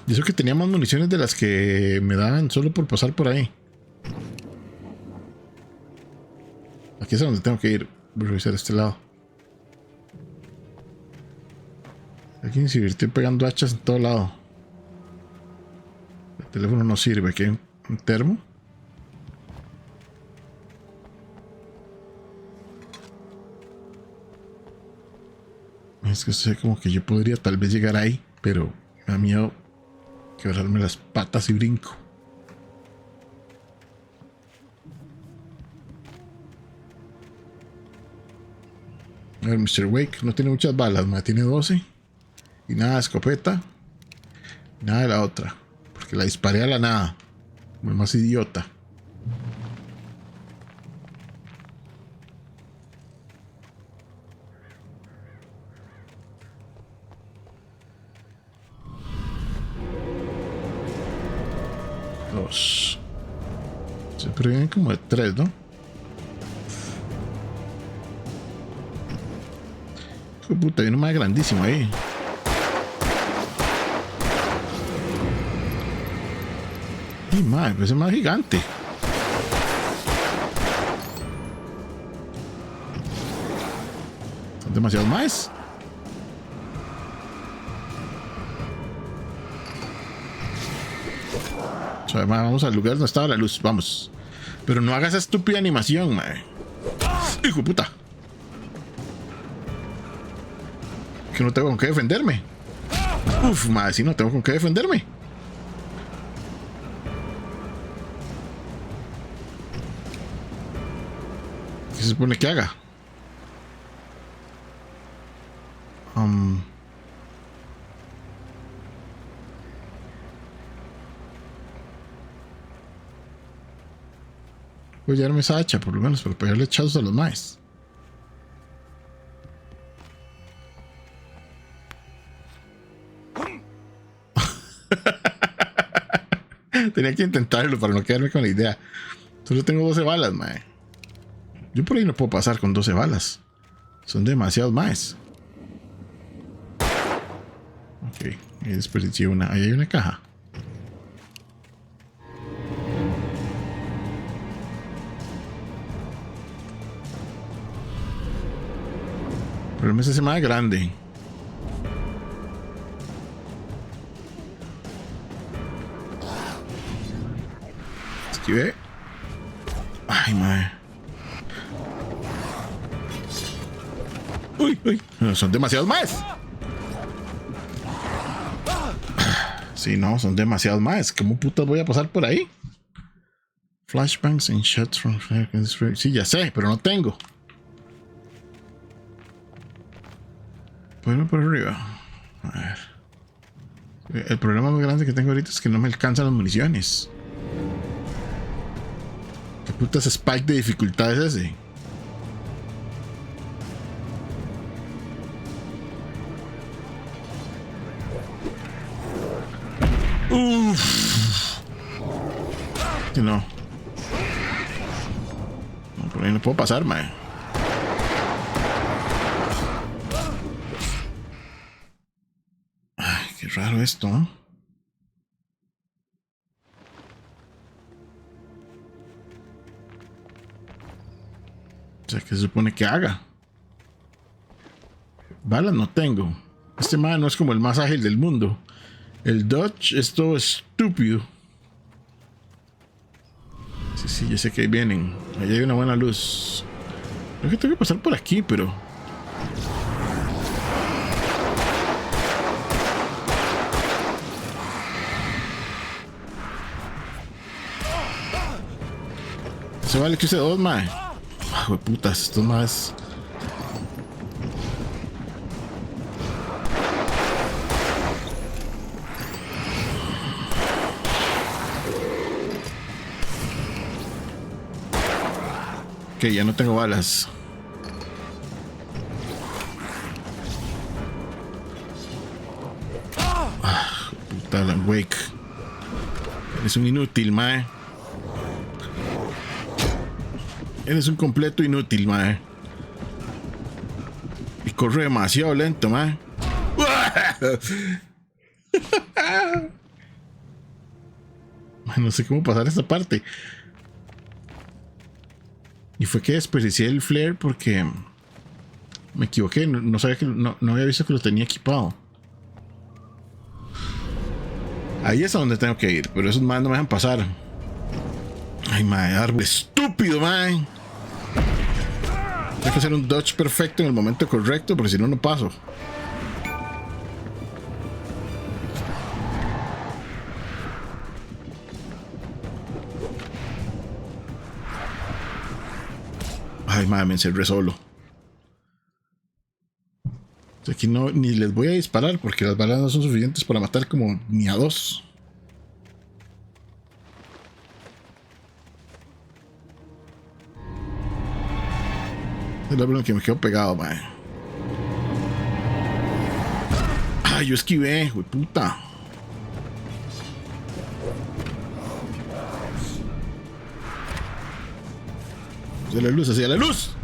D: Y eso que tenía más municiones de las que me daban solo por pasar por ahí. Aquí es a donde tengo que ir. Voy a revisar este lado. Aquí se divirtió pegando hachas en todo lado. El teléfono no sirve. Aquí hay un termo. Es que sé como que yo podría tal vez llegar ahí, pero me da miedo quebrarme las patas y brinco. A ver, Mr. Wake no tiene muchas balas, me tiene 12. Y nada de escopeta. Nada de la otra. Porque la disparé a la nada. Como el más idiota. Dos. Siempre vienen como de 3, ¿no? Hijo de puta, hay uno más grandísimo ahí. Ay, madre, pues es más gigante. Son demasiados más. O sea, vamos al lugar donde estaba la luz, vamos. Pero no hagas esa estúpida animación, madre. Hijo de puta. Que no tengo con qué defenderme. Uf, madre, si no tengo con qué defenderme. ¿Qué se supone que haga? Voy a llevarme esa hacha, por lo menos, para pegarle echazos a los maes. Tenía que intentarlo para no quedarme con la idea. Solo tengo 12 balas, mae. Yo por ahí no puedo pasar con 12 balas. Son demasiados maes. Ok, ahí desperdicié una. Ahí hay una caja. El problema es ese más grande. Esquivé. Ay, madre. Uy, uy. No, son demasiados más. Sí, no, son demasiados más. ¿Cómo putas voy a pasar por ahí? Flashbangs and shots from... Sí, ya sé, pero no tengo. Bueno, por arriba. A ver. El problema más grande que tengo ahorita es que no me alcanzan las municiones. ¿Qué putas spike de dificultad es ese? Uff. No. No, por ahí no puedo pasar, mae. Ay, qué raro esto, ¿no? O sea, ¿qué se supone que haga? Balas no tengo. Este man no es como el más ágil del mundo. El dodge es todo estúpido. Sí, sí, ya sé que ahí vienen. Allá hay una buena luz. Creo que tengo que pasar por aquí, pero... Se vale que use dos, mae. Ah, putas, estos más. Ok, ya no tengo balas. Ah, puta, la Wake. Eres un inútil, mae. Eres un completo inútil, mae. Y corre demasiado lento, mae. No sé cómo pasar esta parte. Y fue que desperdicié el flare porque me equivoqué. No sabía que no había visto que lo tenía equipado. Ahí es a donde tengo que ir, pero esos más no me dejan pasar. Ay, mae, árbol estúpido, mae. Tengo que hacer un dodge perfecto en el momento correcto, porque si no, no paso. Ay, madre, me encerré solo. Aquí no, ni les voy a disparar porque las balas no son suficientes para matar como ni a dos. Es la verdad que me quedo pegado, mae. Ay, yo esquivé, güey, puta. Hacia la luz, hacia la luz.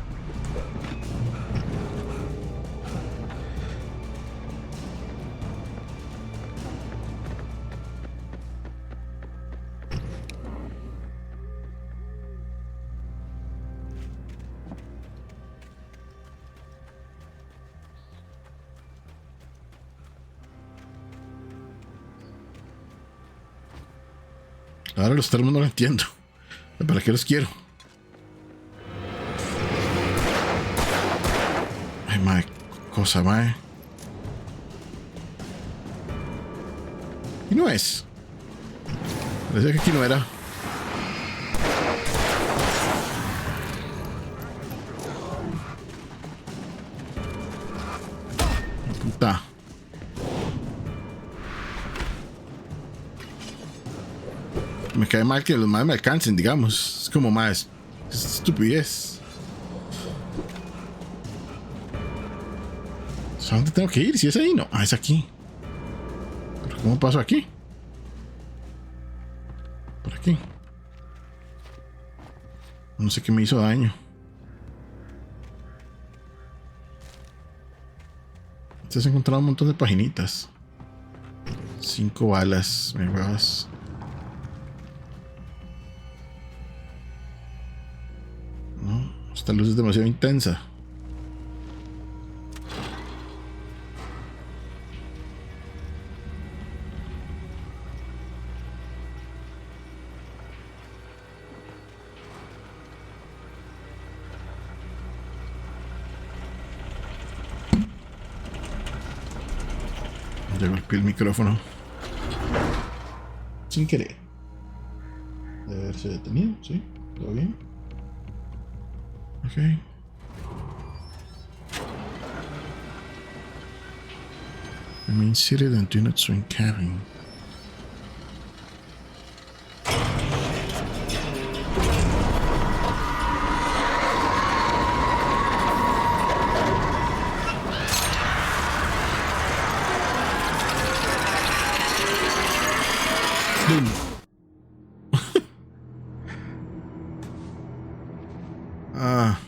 D: Ahora los termos no lo entiendo. ¿Para qué los quiero? Ay, mae, cosa, mae. Aquí no es. Parece que aquí no era. Puta. Me cae mal que los más me alcancen, digamos. Es como más. Es estupidez. ¿A dónde tengo que ir? Si es ahí, no. Ah, es aquí. ¿Pero cómo paso aquí? Por aquí. No sé qué me hizo daño. Te has encontrado un montón de paginitas. 5 balas, me huevas. No, esta luz es demasiado intensa. Ya golpeé el micrófono sin querer. Debe haberse detenido, sí, todo bien. Ok. Remain seated and do not swing cabin. Ah.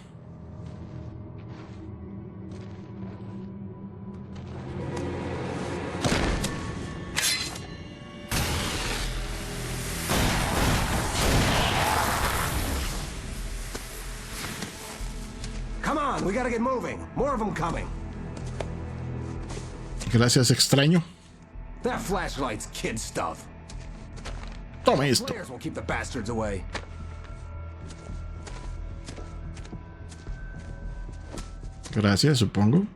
F: Come on, we gotta get moving. More of them coming.
D: Gracias, extraño.
F: That flashlight's kid stuff.
D: Toma esto.
F: Flares will keep the bastards away.
D: Gracias, supongo.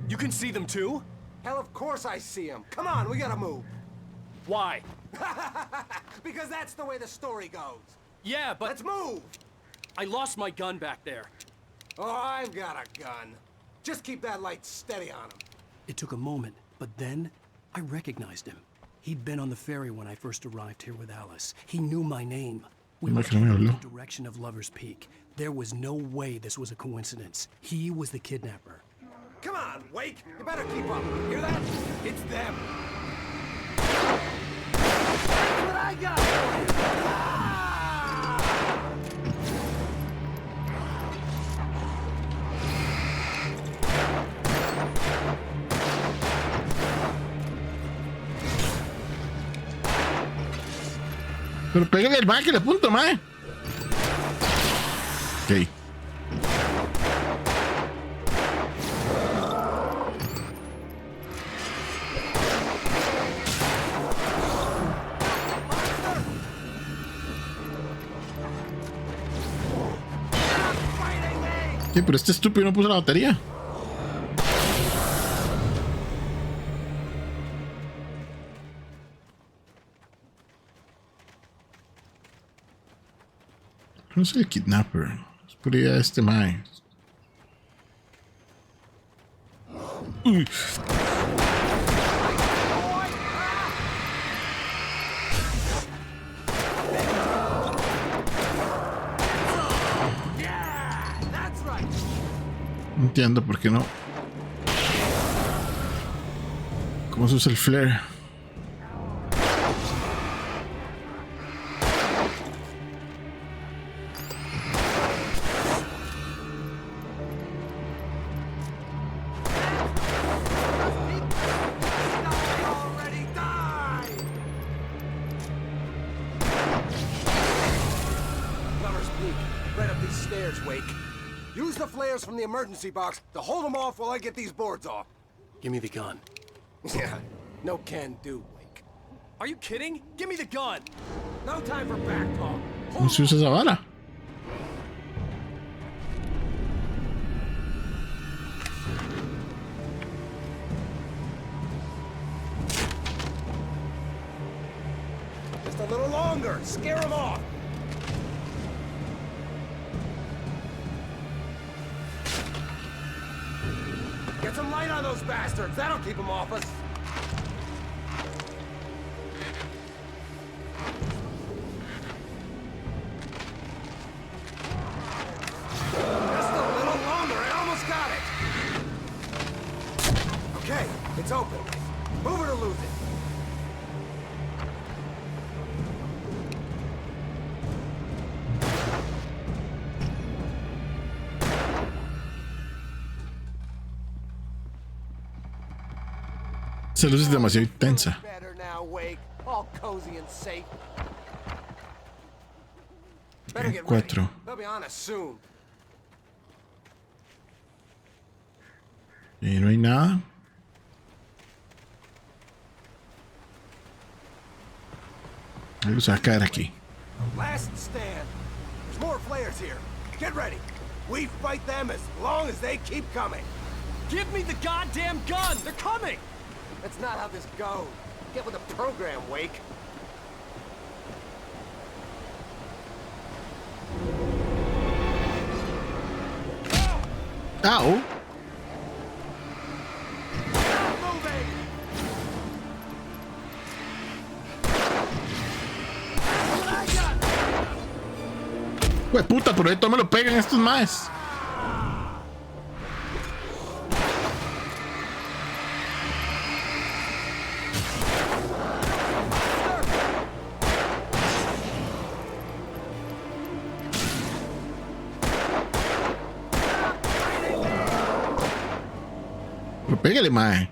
J: You can see them too?
F: Hell, of course I see them. Come on, we gotta move.
J: Why?
F: Because that's the way the story goes.
J: Yeah, but...
F: Let's move!
J: I lost my gun back there.
F: Oh, I've got a gun. Just keep that light steady on him.
B: It took a moment, but then I recognized him. He'd been on the ferry when I first arrived here with Alice. He knew my name. We were in the direction of Lover's Peak. There was no way this was a coincidence. He was the kidnapper.
F: Come on, Wake! You better keep up. Hear that? It's them. That's what I got for you!
D: Pero pégale el baque, le apunto, mae. Ok. Sí, pero este estúpido no puso la batería. No soy el kidnapper. Es por idea de este mae. Uy. No entiendo por qué no. ¿Cómo se usa el flare?
F: From the emergency box to hold them off while I get these boards off.
B: Give me the gun.
F: Yeah, no can do, Wake.
J: Are you kidding? Give me the gun.
F: No time for back talk.
D: ¿Cómo se usa esa vara?
F: little longer. Scare them off. Get some light on those bastards. That'll keep them off us. Just a little longer. I almost got it. Okay, it's open. Move it or lose it.
D: Esa luz es demasiado intensa.
F: Better now, Wake. All cozy and safe. Better get ready.
D: 4.
F: They'll be on us soon.
D: Y no hay nada. Algo se va a caer aquí.
F: Last stand. There's more flares here. Get ready. We fight them as long as they keep coming.
J: Give me the goddamn gun! They're coming!
F: That's not how this goes. Get with the program, Wake.
D: Ow! Hue puta, pero esto me lo pegan estos más. Pero pégale, mae.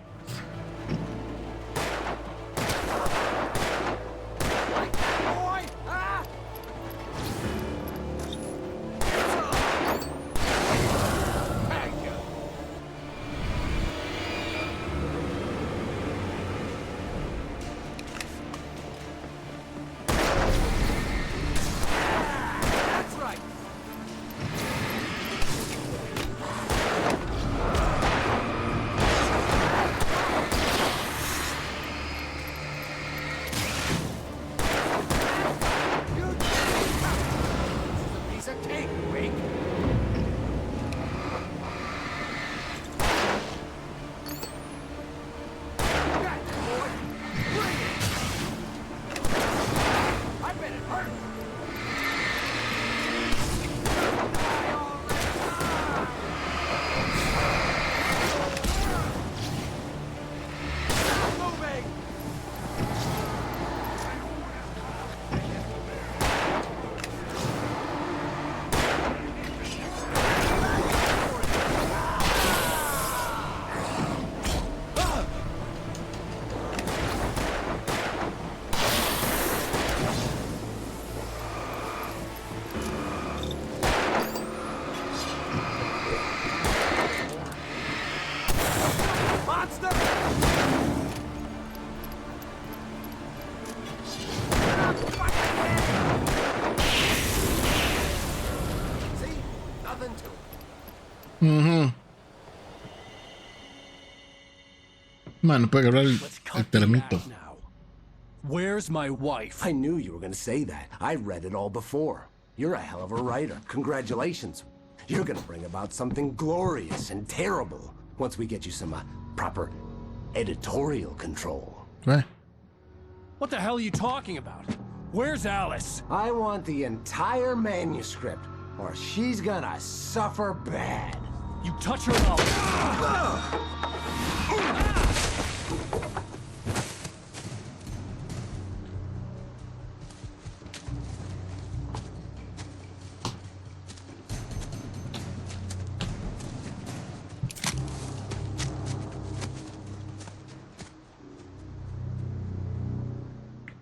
D: Mano, puede agarrar el termito.
B: Where's my wife?
A: I knew you were going to say that. I read it all before. You're a hell of a writer. Congratulations. You're going to bring about something glorious and terrible once we get you some proper editorial control.
B: What the hell are you talking about? Where's Alice?
A: I want the entire manuscript, or she's gonna suffer bad.
B: You touch her mouth.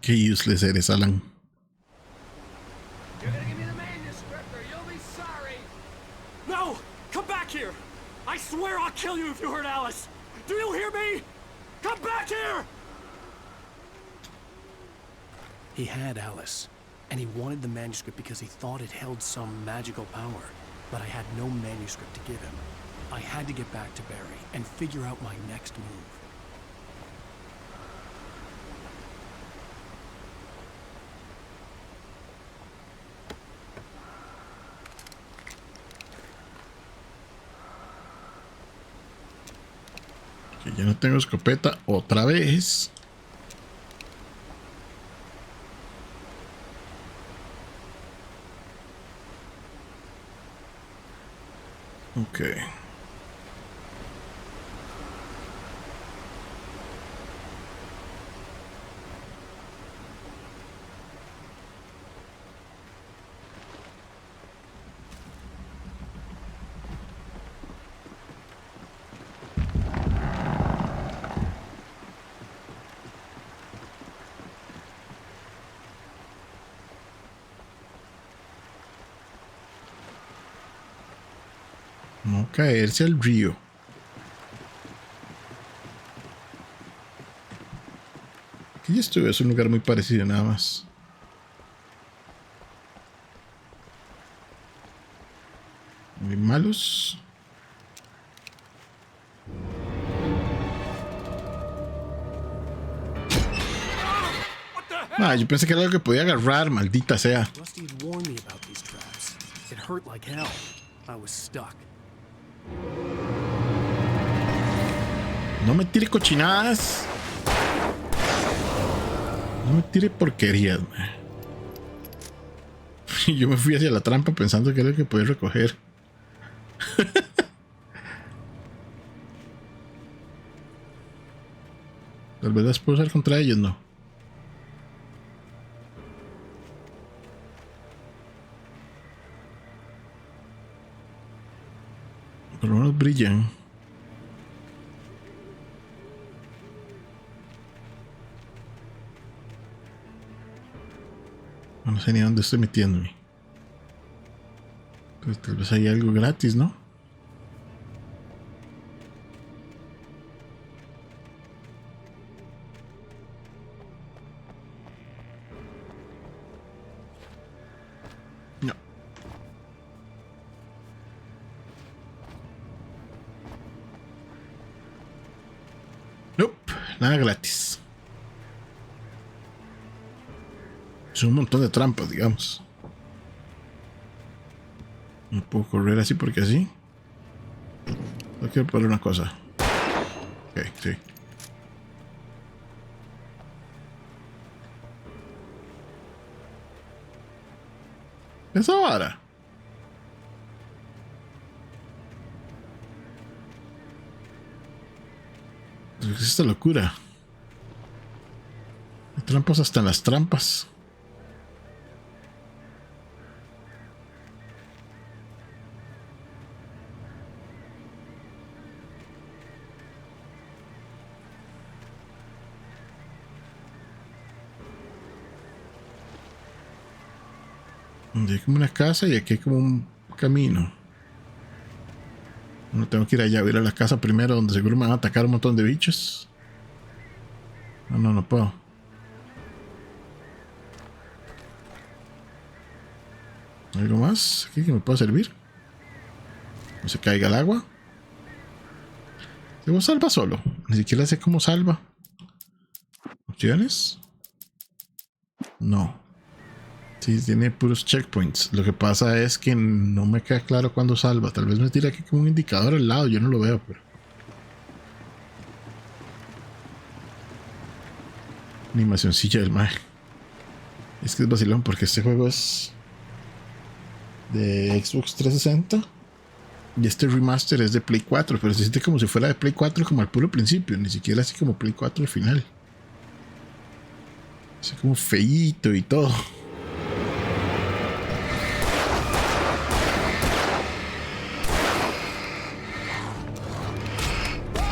D: Qué useless eres, Alan.
J: You're gonna give me the manuscript or you'll be sorry. No! Come back here! I swear I'll kill you if you hurt Alice! Do you hear me? Come back here!
B: He had Alice, and he wanted the manuscript because he thought it held some magical power. But I had no manuscript to give him. I had to get back to Barry and figure out my next move.
D: Que ya no tengo escopeta otra vez. Ok. No caerse al río. Aquí ya estuve, es un lugar muy parecido nada más. Muy malos. Ah, yo pensé que era algo que podía agarrar, maldita sea.
B: Rusty had warned me about these traps. It hurt like hell. I was stuck.
D: No me tire cochinadas. No me tire porquerías, man. Yo me fui hacia la trampa pensando que era lo que podía recoger. Tal vez las puedo usar contra ellos, no. Por lo menos brillan. No sé ni dónde estoy metiéndome. Pues tal vez hay algo gratis, ¿no? No. Nope, nada gratis. Son un montón de trampas, digamos. No puedo correr así porque así. No quiero poner una cosa. Ok, sí. Esa vara. ¿Qué es esta locura? Hay trampas hasta en las trampas. Hay como una casa y aquí hay como un camino. No tengo que ir allá, voy a ir a la casa primero donde seguro me van a atacar un montón de bichos. No puedo. ¿Algo más aquí que me pueda servir? No se caiga el agua. ¿Cómo salva solo? Ni siquiera sé cómo salva. ¿Opciones? No. Sí, tiene puros checkpoints. Lo que pasa es que no me queda claro cuándo salva. Tal vez me tira aquí como un indicador al lado. Yo no lo veo, pero... Animacioncilla del mae. Es que es vacilón porque este juego es... de Xbox 360. Y este remaster es de Play 4. Pero se siente como si fuera de Play 4 como al puro principio. Ni siquiera así como Play 4 al final. Así como feíto y todo.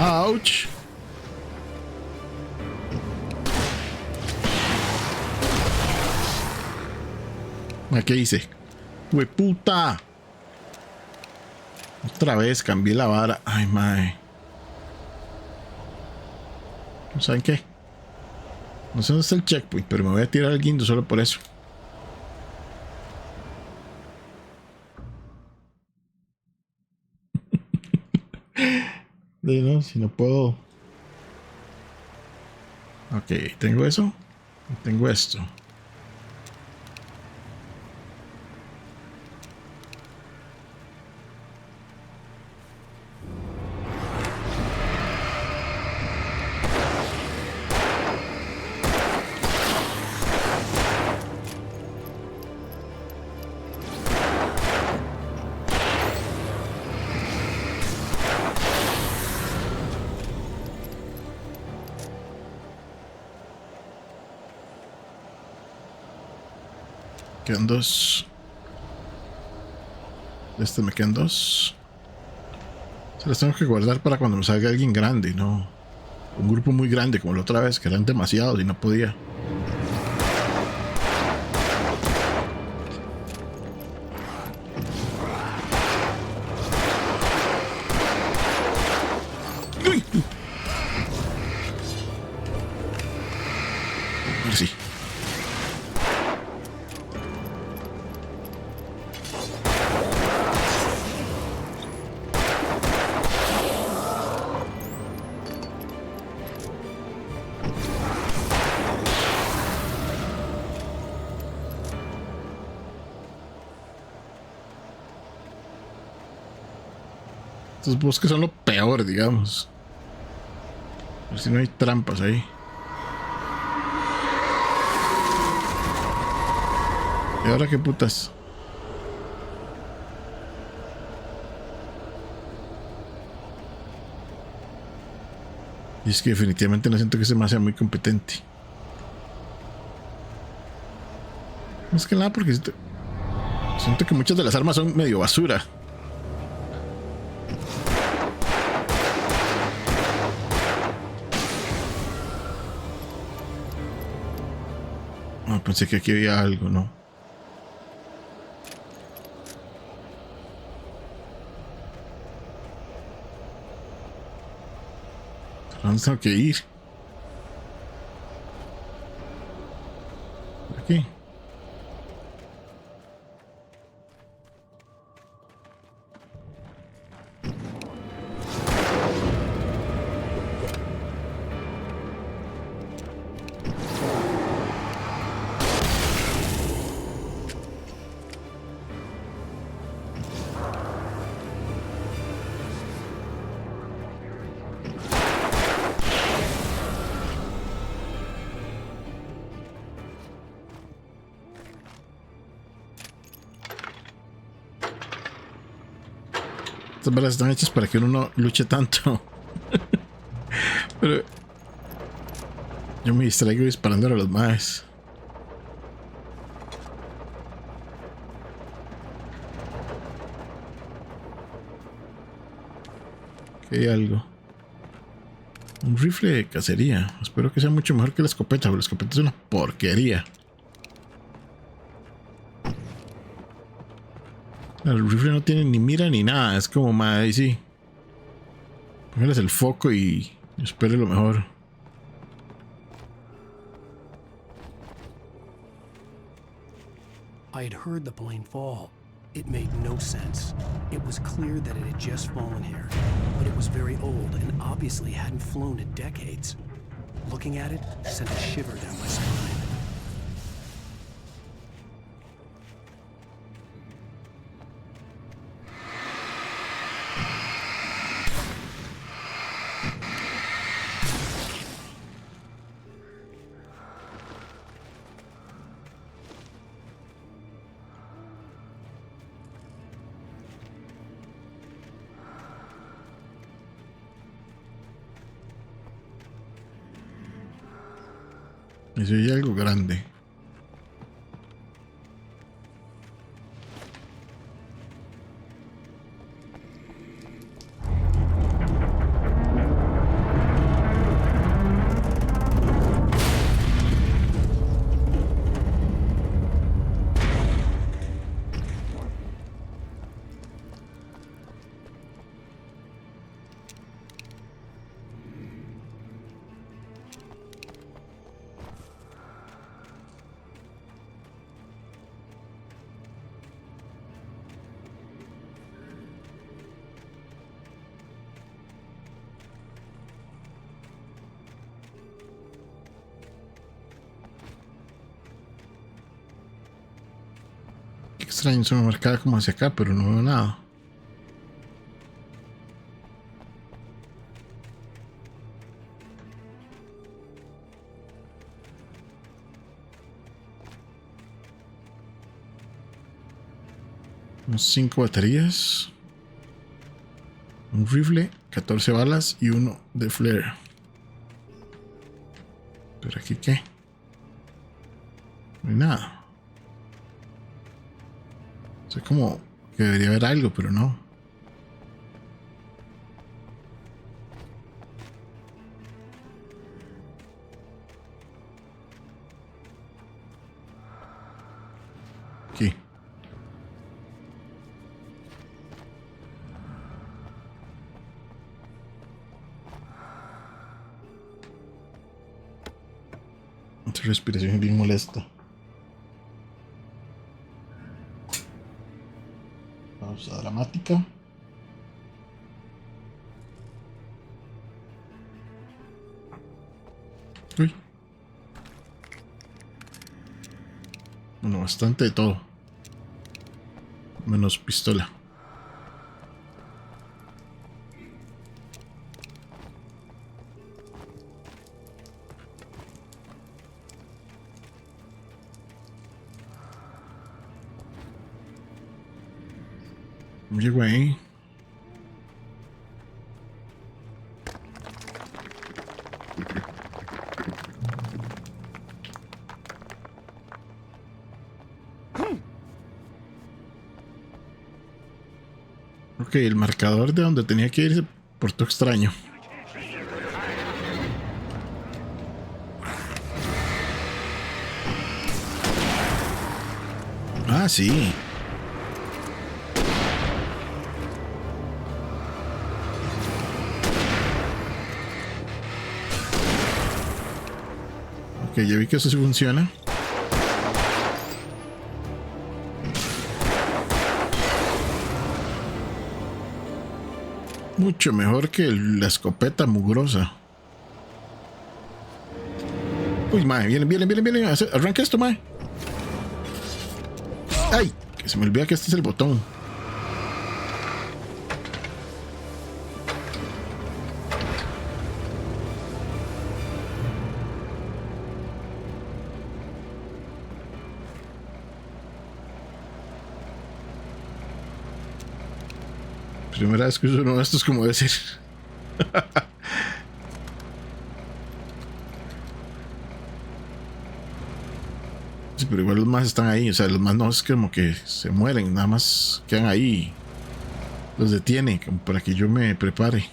D: Ouch. ¿Qué hice? ¡Hueputa! Otra vez cambié la vara. Ay, mae. ¿Saben qué? No sé dónde está el checkpoint, pero me voy a tirar al guindo solo por eso. No, si no puedo. Ok, tengo eso. Tengo esto. Quedan 2. De este me quedan 2. Se las tengo que guardar para cuando me salga alguien grande, no un grupo muy grande como la otra vez, que eran demasiados y no podía. ¡Uy! Ahora sí. Estos bosques son lo peor, digamos. A ver si no hay trampas ahí. ¿Y ahora qué putas? Y es que definitivamente no siento que ese más sea muy competente. Más que nada porque siento que muchas de las armas son medio basura. No, pensé que aquí había algo, ¿no? ¿A dónde tengo que ir? ¿Por aquí? Estas balas están hechas para que uno no luche tanto. Pero yo me distraigo disparando a los maes. Aquí hay algo. Un rifle de cacería. Espero que sea mucho mejor que la escopeta, porque la escopeta es una porquería. El rifle no tiene ni mira ni nada, es como madre, sí. Póngales el foco y espere lo mejor.
B: I had heard the plane fall. It made no sense. It was clear that it had just fallen here, but it was very old and obviously hadn't flown in decades. Looking at it sent a shiver down my spine.
D: Eso hay algo grande. Extraño, se me marcaba como hacia acá, pero no veo nada. Unos 5 baterías. Un rifle, 14 balas y uno de flare. ¿Pero aquí qué? No hay nada. Sé como que debería haber algo, pero no. Aquí. Esta respiración es bien molesta. Pausa dramática. Uy. Bueno, bastante de todo. Menos pistola. Llego ahí. Ok, el marcador de donde tenía que ir se portó extraño. Ah, sí. Ok, ya vi que eso sí funciona. Mucho mejor que la escopeta mugrosa. Uy, mae, viene. Arranca esto, mae. Ay, que se me olvida que este es el botón. Primera vez que uso uno de estos, como decir. Sí, pero igual los más están ahí. O sea, los más no es como que se mueren, nada más quedan ahí. Los detiene, como para que yo me prepare.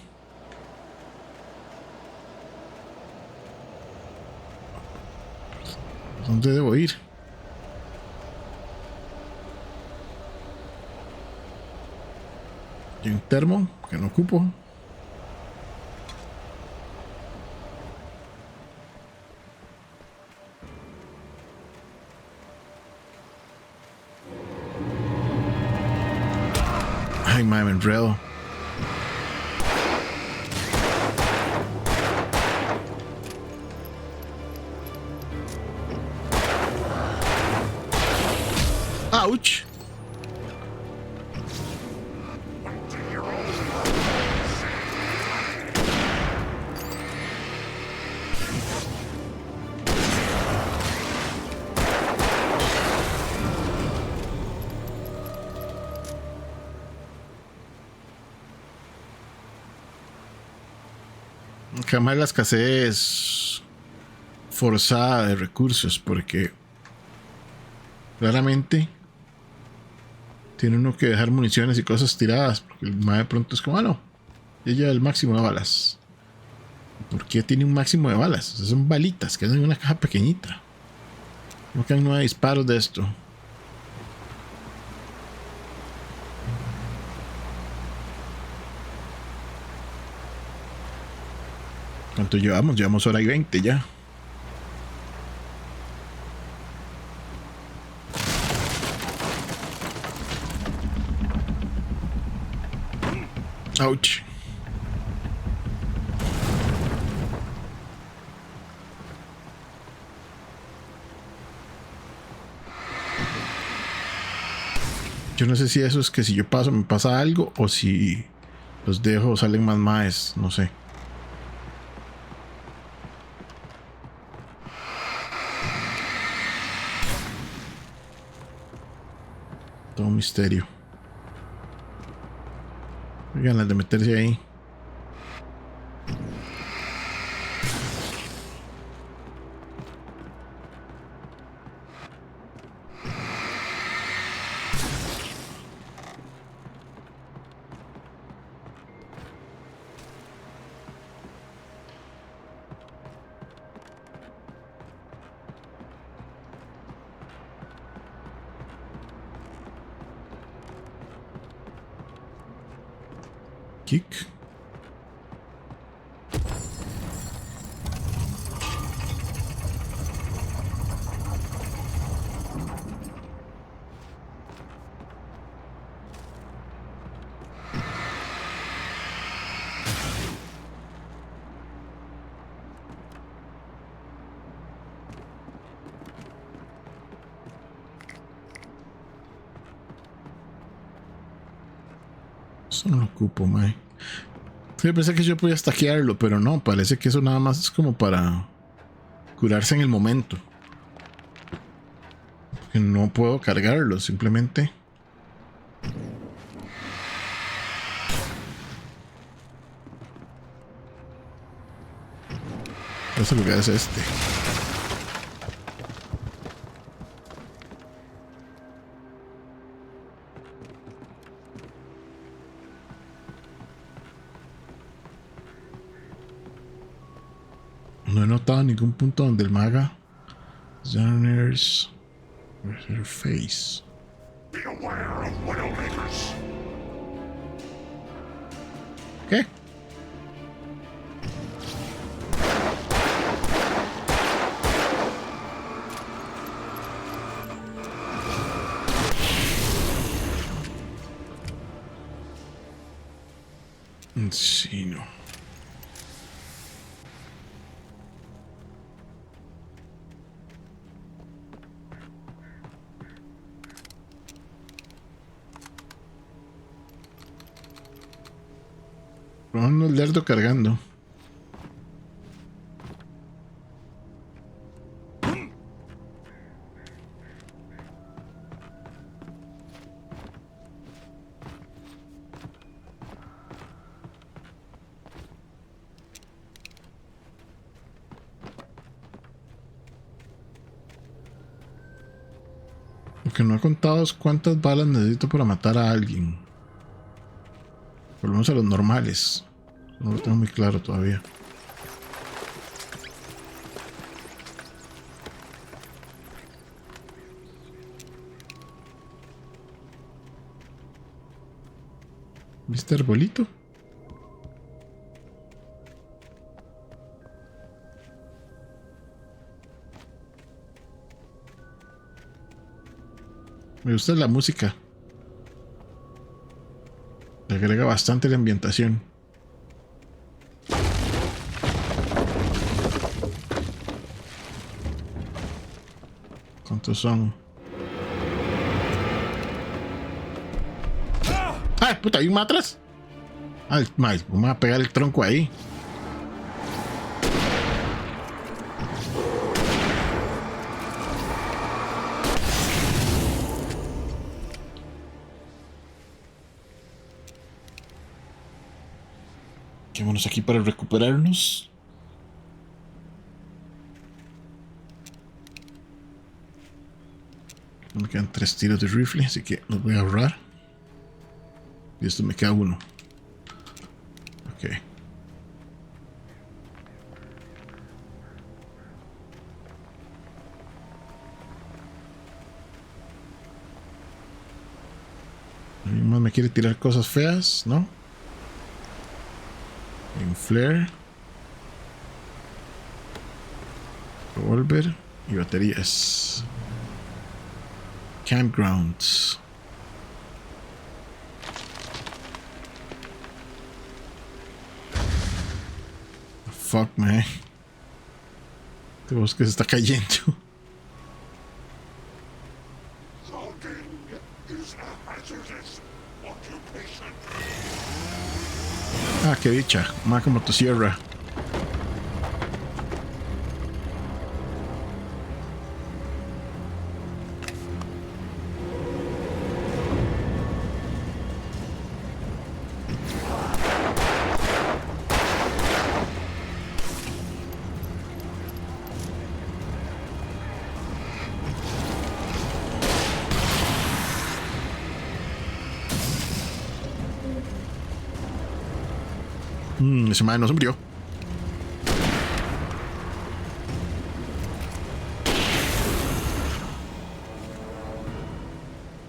D: ¿Dónde debo ir? Y un termo que no ocupo. Ay, madre, me enredo. Ouch. Jamás la escasez forzada de recursos, porque claramente tiene uno que dejar municiones y cosas tiradas, porque el mae de pronto es como, ah, no, ya lleva el máximo de balas. ¿Por qué tiene un máximo de balas? Esas son balitas que dan en una caja pequeñita. No quedan 9 disparos de esto. ¿Cuánto llevamos? Llevamos hora y 20 ya. Ouch. Yo no sé si eso es que si yo paso me pasa algo o si los dejo salen más maes, no sé. Todo un misterio. Qué ganas de meterse ahí. kick. Eso no lo ocupo, mae. Sí, pensé que yo podía stackearlo, pero no, parece que eso nada más es como para curarse en el momento. Porque no puedo cargarlo, simplemente. Eso es lo que hace este. No he notado ningún punto donde el maga Zarner's face.
F: Be aware of Widowmakers.
D: ¿Qué? Sí, no. Un lerdo cargando. Lo que no he contado es cuántas balas necesito para matar a alguien. Por lo menos a los normales. No lo tengo muy claro todavía. ¿Viste arbolito? Me gusta la música. Le agrega bastante la ambientación. ¿Cuántos son? ¡Ay, puta! ¿Hay un matras? ¡Ay, mal! Vamos a pegar el tronco ahí. Quedémonos aquí para recuperarnos. Me quedan 3 tiros de rifle, así que los voy a ahorrar. Y esto me queda 1. Ok. ¿Alguien más me quiere tirar cosas feas? ¿No? En flare. Revolver y baterías. Campgrounds. Fuck, man. Este bosque se está cayendo. Ah, qué dicha. Más como motosierra. Ese madre no se murió.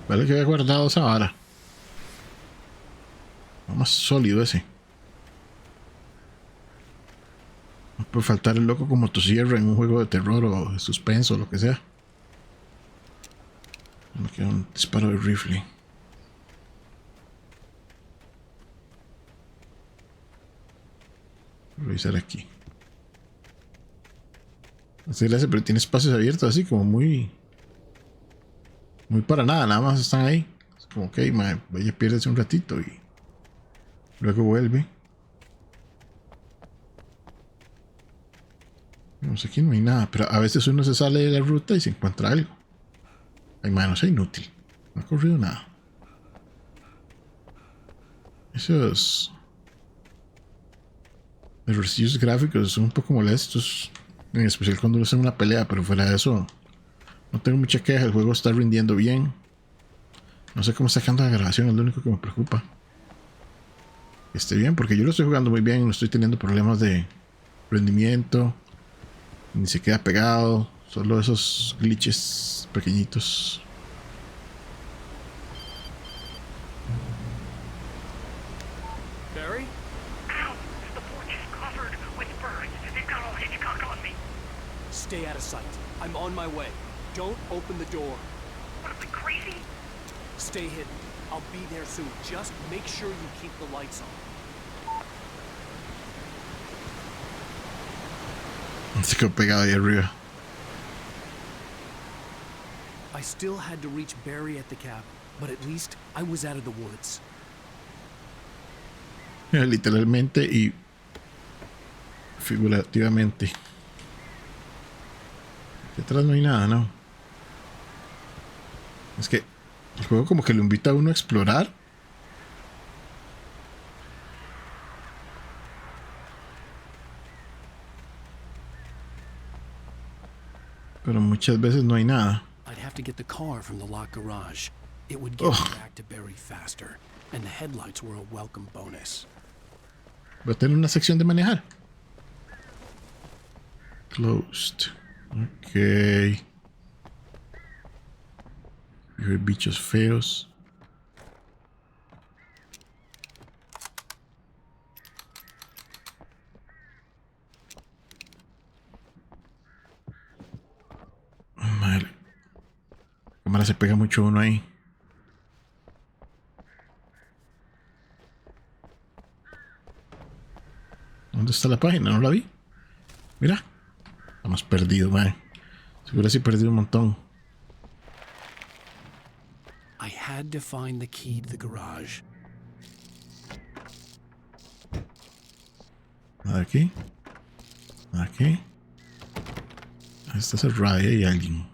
D: Vale que había guardado esa vara. más sólido ese. No puede faltar el loco con motosierra en un juego de terror o de suspenso o lo que sea. Me queda un disparo de rifle. Voy a revisar aquí. Así le hace, pero tiene espacios abiertos así como muy para nada, nada más están ahí. Es como que vaya, piérdese un ratito y luego vuelve. No sé, aquí no hay nada, pero a veces uno se sale de la ruta y se encuentra algo. Ay, mano, es inútil. No ha ocurrido nada. Esos ejercicios gráficos son un poco molestos, en especial cuando uno hace una pelea, pero fuera de eso no tengo mucha queja. El juego está rindiendo bien. No sé cómo está quedando la grabación, es lo único que me preocupa. Que esté bien, porque yo lo estoy jugando muy bien, no estoy teniendo problemas de rendimiento, ni se queda pegado, solo esos glitches pequeñitos.
J: Barry?
L: Ow! The porch is covered with birds. They've got all Hitchcock on me.
J: Stay out of sight. I'm on my way. Don't open the door.
L: What, am I crazy?
J: Stay hidden. I'll be there soon. Just make sure you keep the lights on.
D: Se quedó pegado ahí arriba.
B: I still had to reach Barry at the cabin, but at least I was out of the woods.
D: Literalmente y figurativamente. Detrás no hay nada, ¿no? Es que el juego como que lo invita a uno a explorar. Pero muchas veces no hay nada.
B: I'd have to get the car from the locked garage. It would get me back to Barry faster, and the headlights were a welcome bonus.
D: Va a tener una sección de manejar. Closed. Ok. Y hay bichos feos. Madre. La cámara se pega mucho uno ahí. ¿Dónde está la página? No la vi. Mira. Estamos perdidos, man. Seguro sí perdí un montón.
B: I had to find the key to the garage.
D: Nada aquí. Nada aquí. Está cerrada y hay alguien.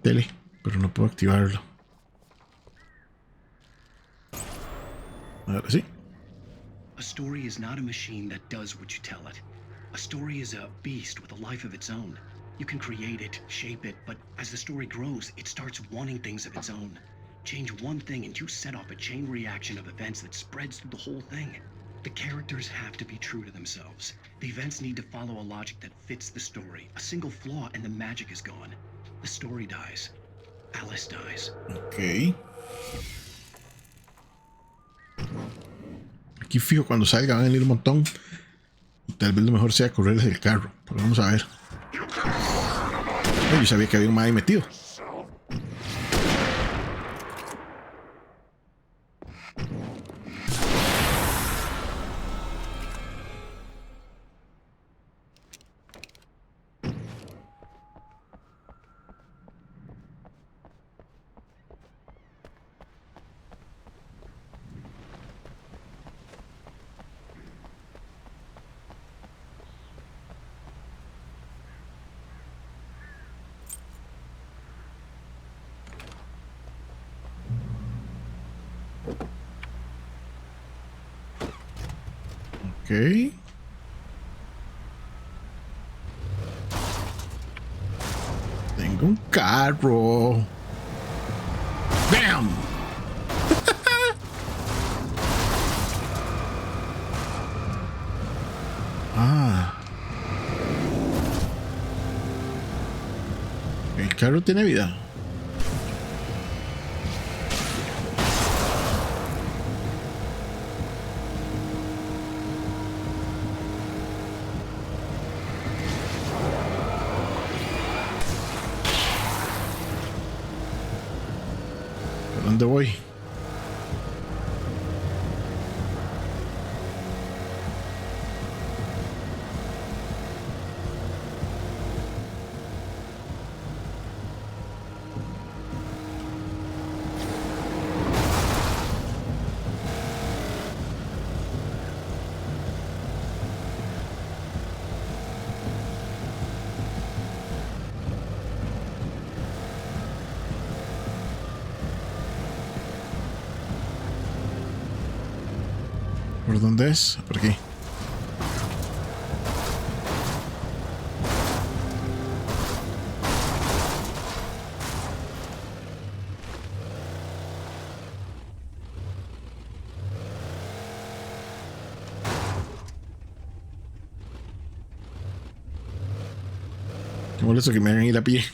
D: Tele, pero no puedo activarlo. Ahora sí.
C: A story is not a machine that does what you tell it. A story is a beast with a life of its own. You can create it, shape it, but as the story grows, it starts wanting things of its own. Change one thing and you set off a chain reaction of events that spreads through the whole thing. The characters have to be true to themselves. The events need to follow a logic that fits the story. A single flaw and the magic is gone. The story dies. Alice dies.
D: Ok. Aquí fijo cuando salga van a venir un montón. Y tal vez lo mejor sea correrles el carro. Pero vamos a ver. Yo sabía que había un man ahí metido. Ok. Tengo un carro. ¡Bam! Ah. El carro tiene vida. dónde voy? ¿Por dónde es? Por aquí. Qué molesto que me hagan ir a pie.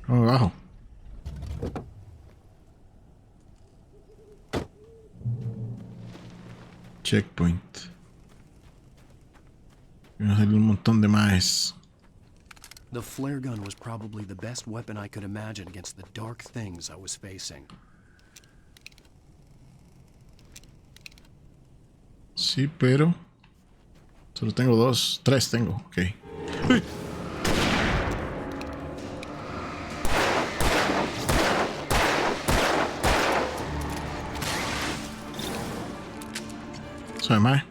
D: Vamos abajo. Checkpoint. Me va a salir un montón de más.
B: The flare gun was probably the best weapon I could imagine against the dark things I was facing.
D: Sí, pero solo tengo dos, tres tengo, ok. ¡Uy! Soy más.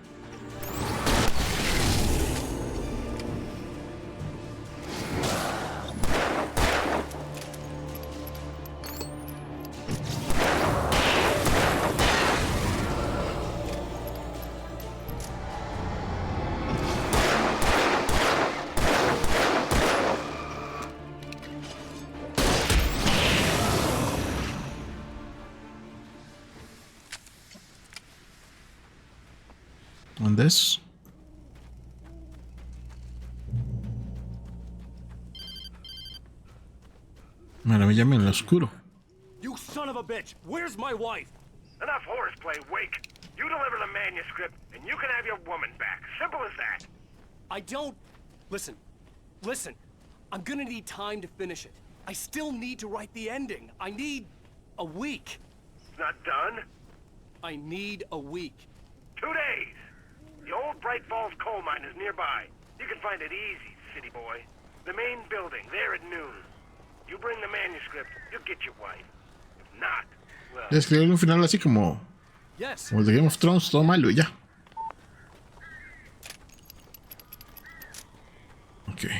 D: ¿Dónde es? Maravillame en lo oscuro.
J: You son of a bitch! Where's my wife?
L: Enough horseplay, Wake. You deliver the manuscript, and you can have your woman back. Simple as that.
J: I don't... Listen. I'm gonna need time to finish it. I still need to write the ending. I need a week.
L: It's not done?
J: I need a week.
L: 2 days. The old Bright Falls coal mine is nearby. You can find it easy, city boy. The main building, there at noon. You bring the manuscript, you'll get your wife. If not, well...
D: Escribir un final así como el de Game of Thrones, todo malo y ya. Ok.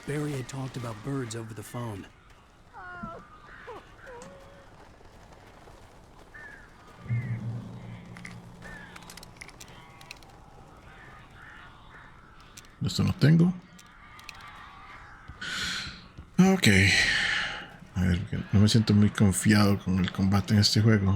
B: Barry had talked about birds over the phone.
D: Esto no tengo. Ok. A ver, no me siento muy confiado con el combate en este juego.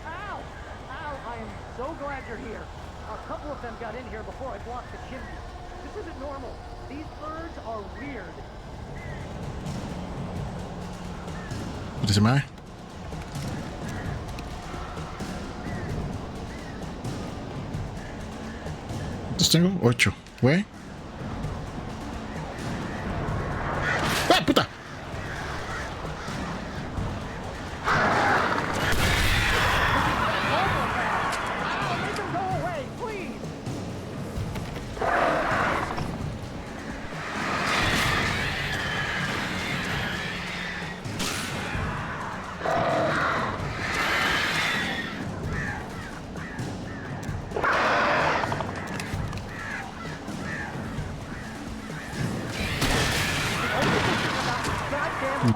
P: Ow! I am so glad you're here. A couple of them got in here before I blocked the chimney. This isn't normal. These birds are weird.
D: ¿Qué se me? ¿Cuántos tengo? 8. ¿Fue? ¡Ah, puta!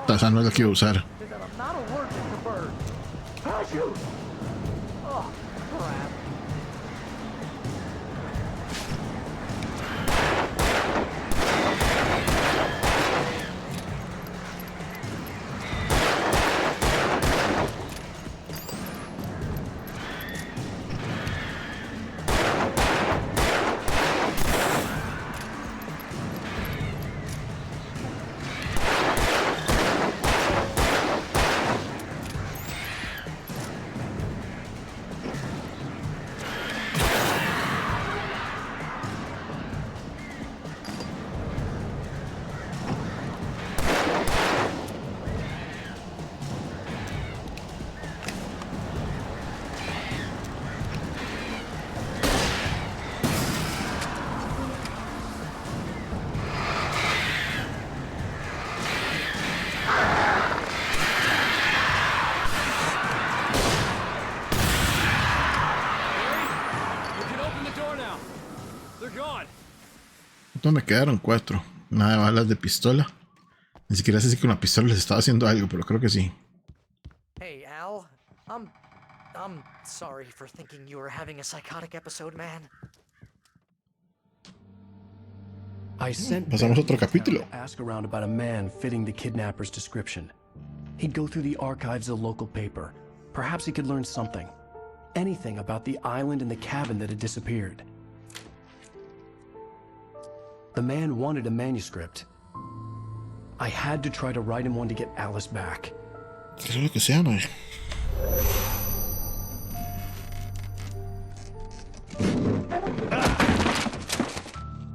D: Esa no es la que iba a usar. Entonces me quedaron 4. Nada de balas de pistola. Ni siquiera sé si con la pistola les estaba haciendo algo, pero creo que sí.
P: Hey, Al. I'm sorry for thinking you were having a psychotic episode, man.
B: I sent
D: Pasamos
B: Barry
D: otro
B: to town
D: capítulo.
B: to ask around about a man fitting the kidnapper's description. He'd go through the archives of the local paper. Perhaps he could learn something. Anything about the island and the cabin that had disappeared. The man wanted a manuscript. I had to try to write him one to get Alice back.
D: ¿Qué es lo que sea, man?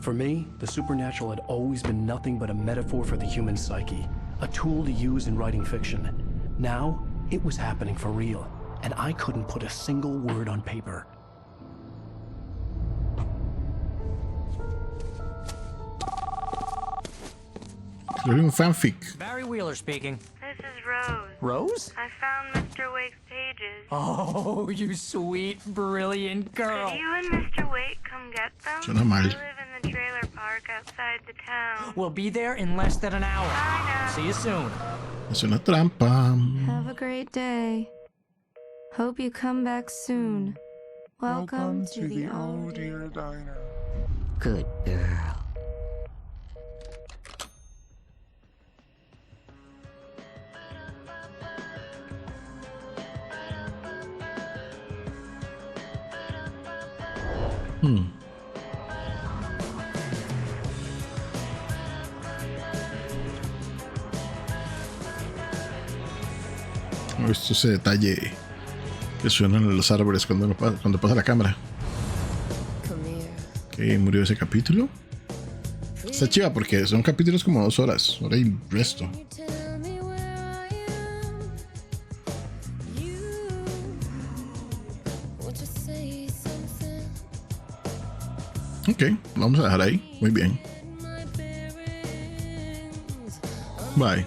B: For me, the supernatural had always been nothing but a metaphor for the human psyche, a tool to use in writing fiction. Now, it was happening for real, and I couldn't put a single word on paper.
D: Escribí un fanfic.
P: Barry Wheeler speaking.
G: This is Rose.
P: Rose?
G: I found Mr. Wake's pages.
P: Oh, you sweet, brilliant girl.
G: Could you and Mr. Wake come get them?
D: Suena mal.
G: I live in the trailer park outside the town.
P: We'll be there in less than an hour. See you soon.
D: Es una trampa.
V: Have a great day. Hope you come back soon. Welcome to the
W: Oh Dear Diner.
P: Good girl.
D: ¿Has visto ese detalle que suenan en los árboles cuando pasa la cámara? Que murió ese capítulo. Está chiva porque son capítulos como 2 horas, hora y resto. Ok, lo vamos a dejar ahí. Muy bien. Bye.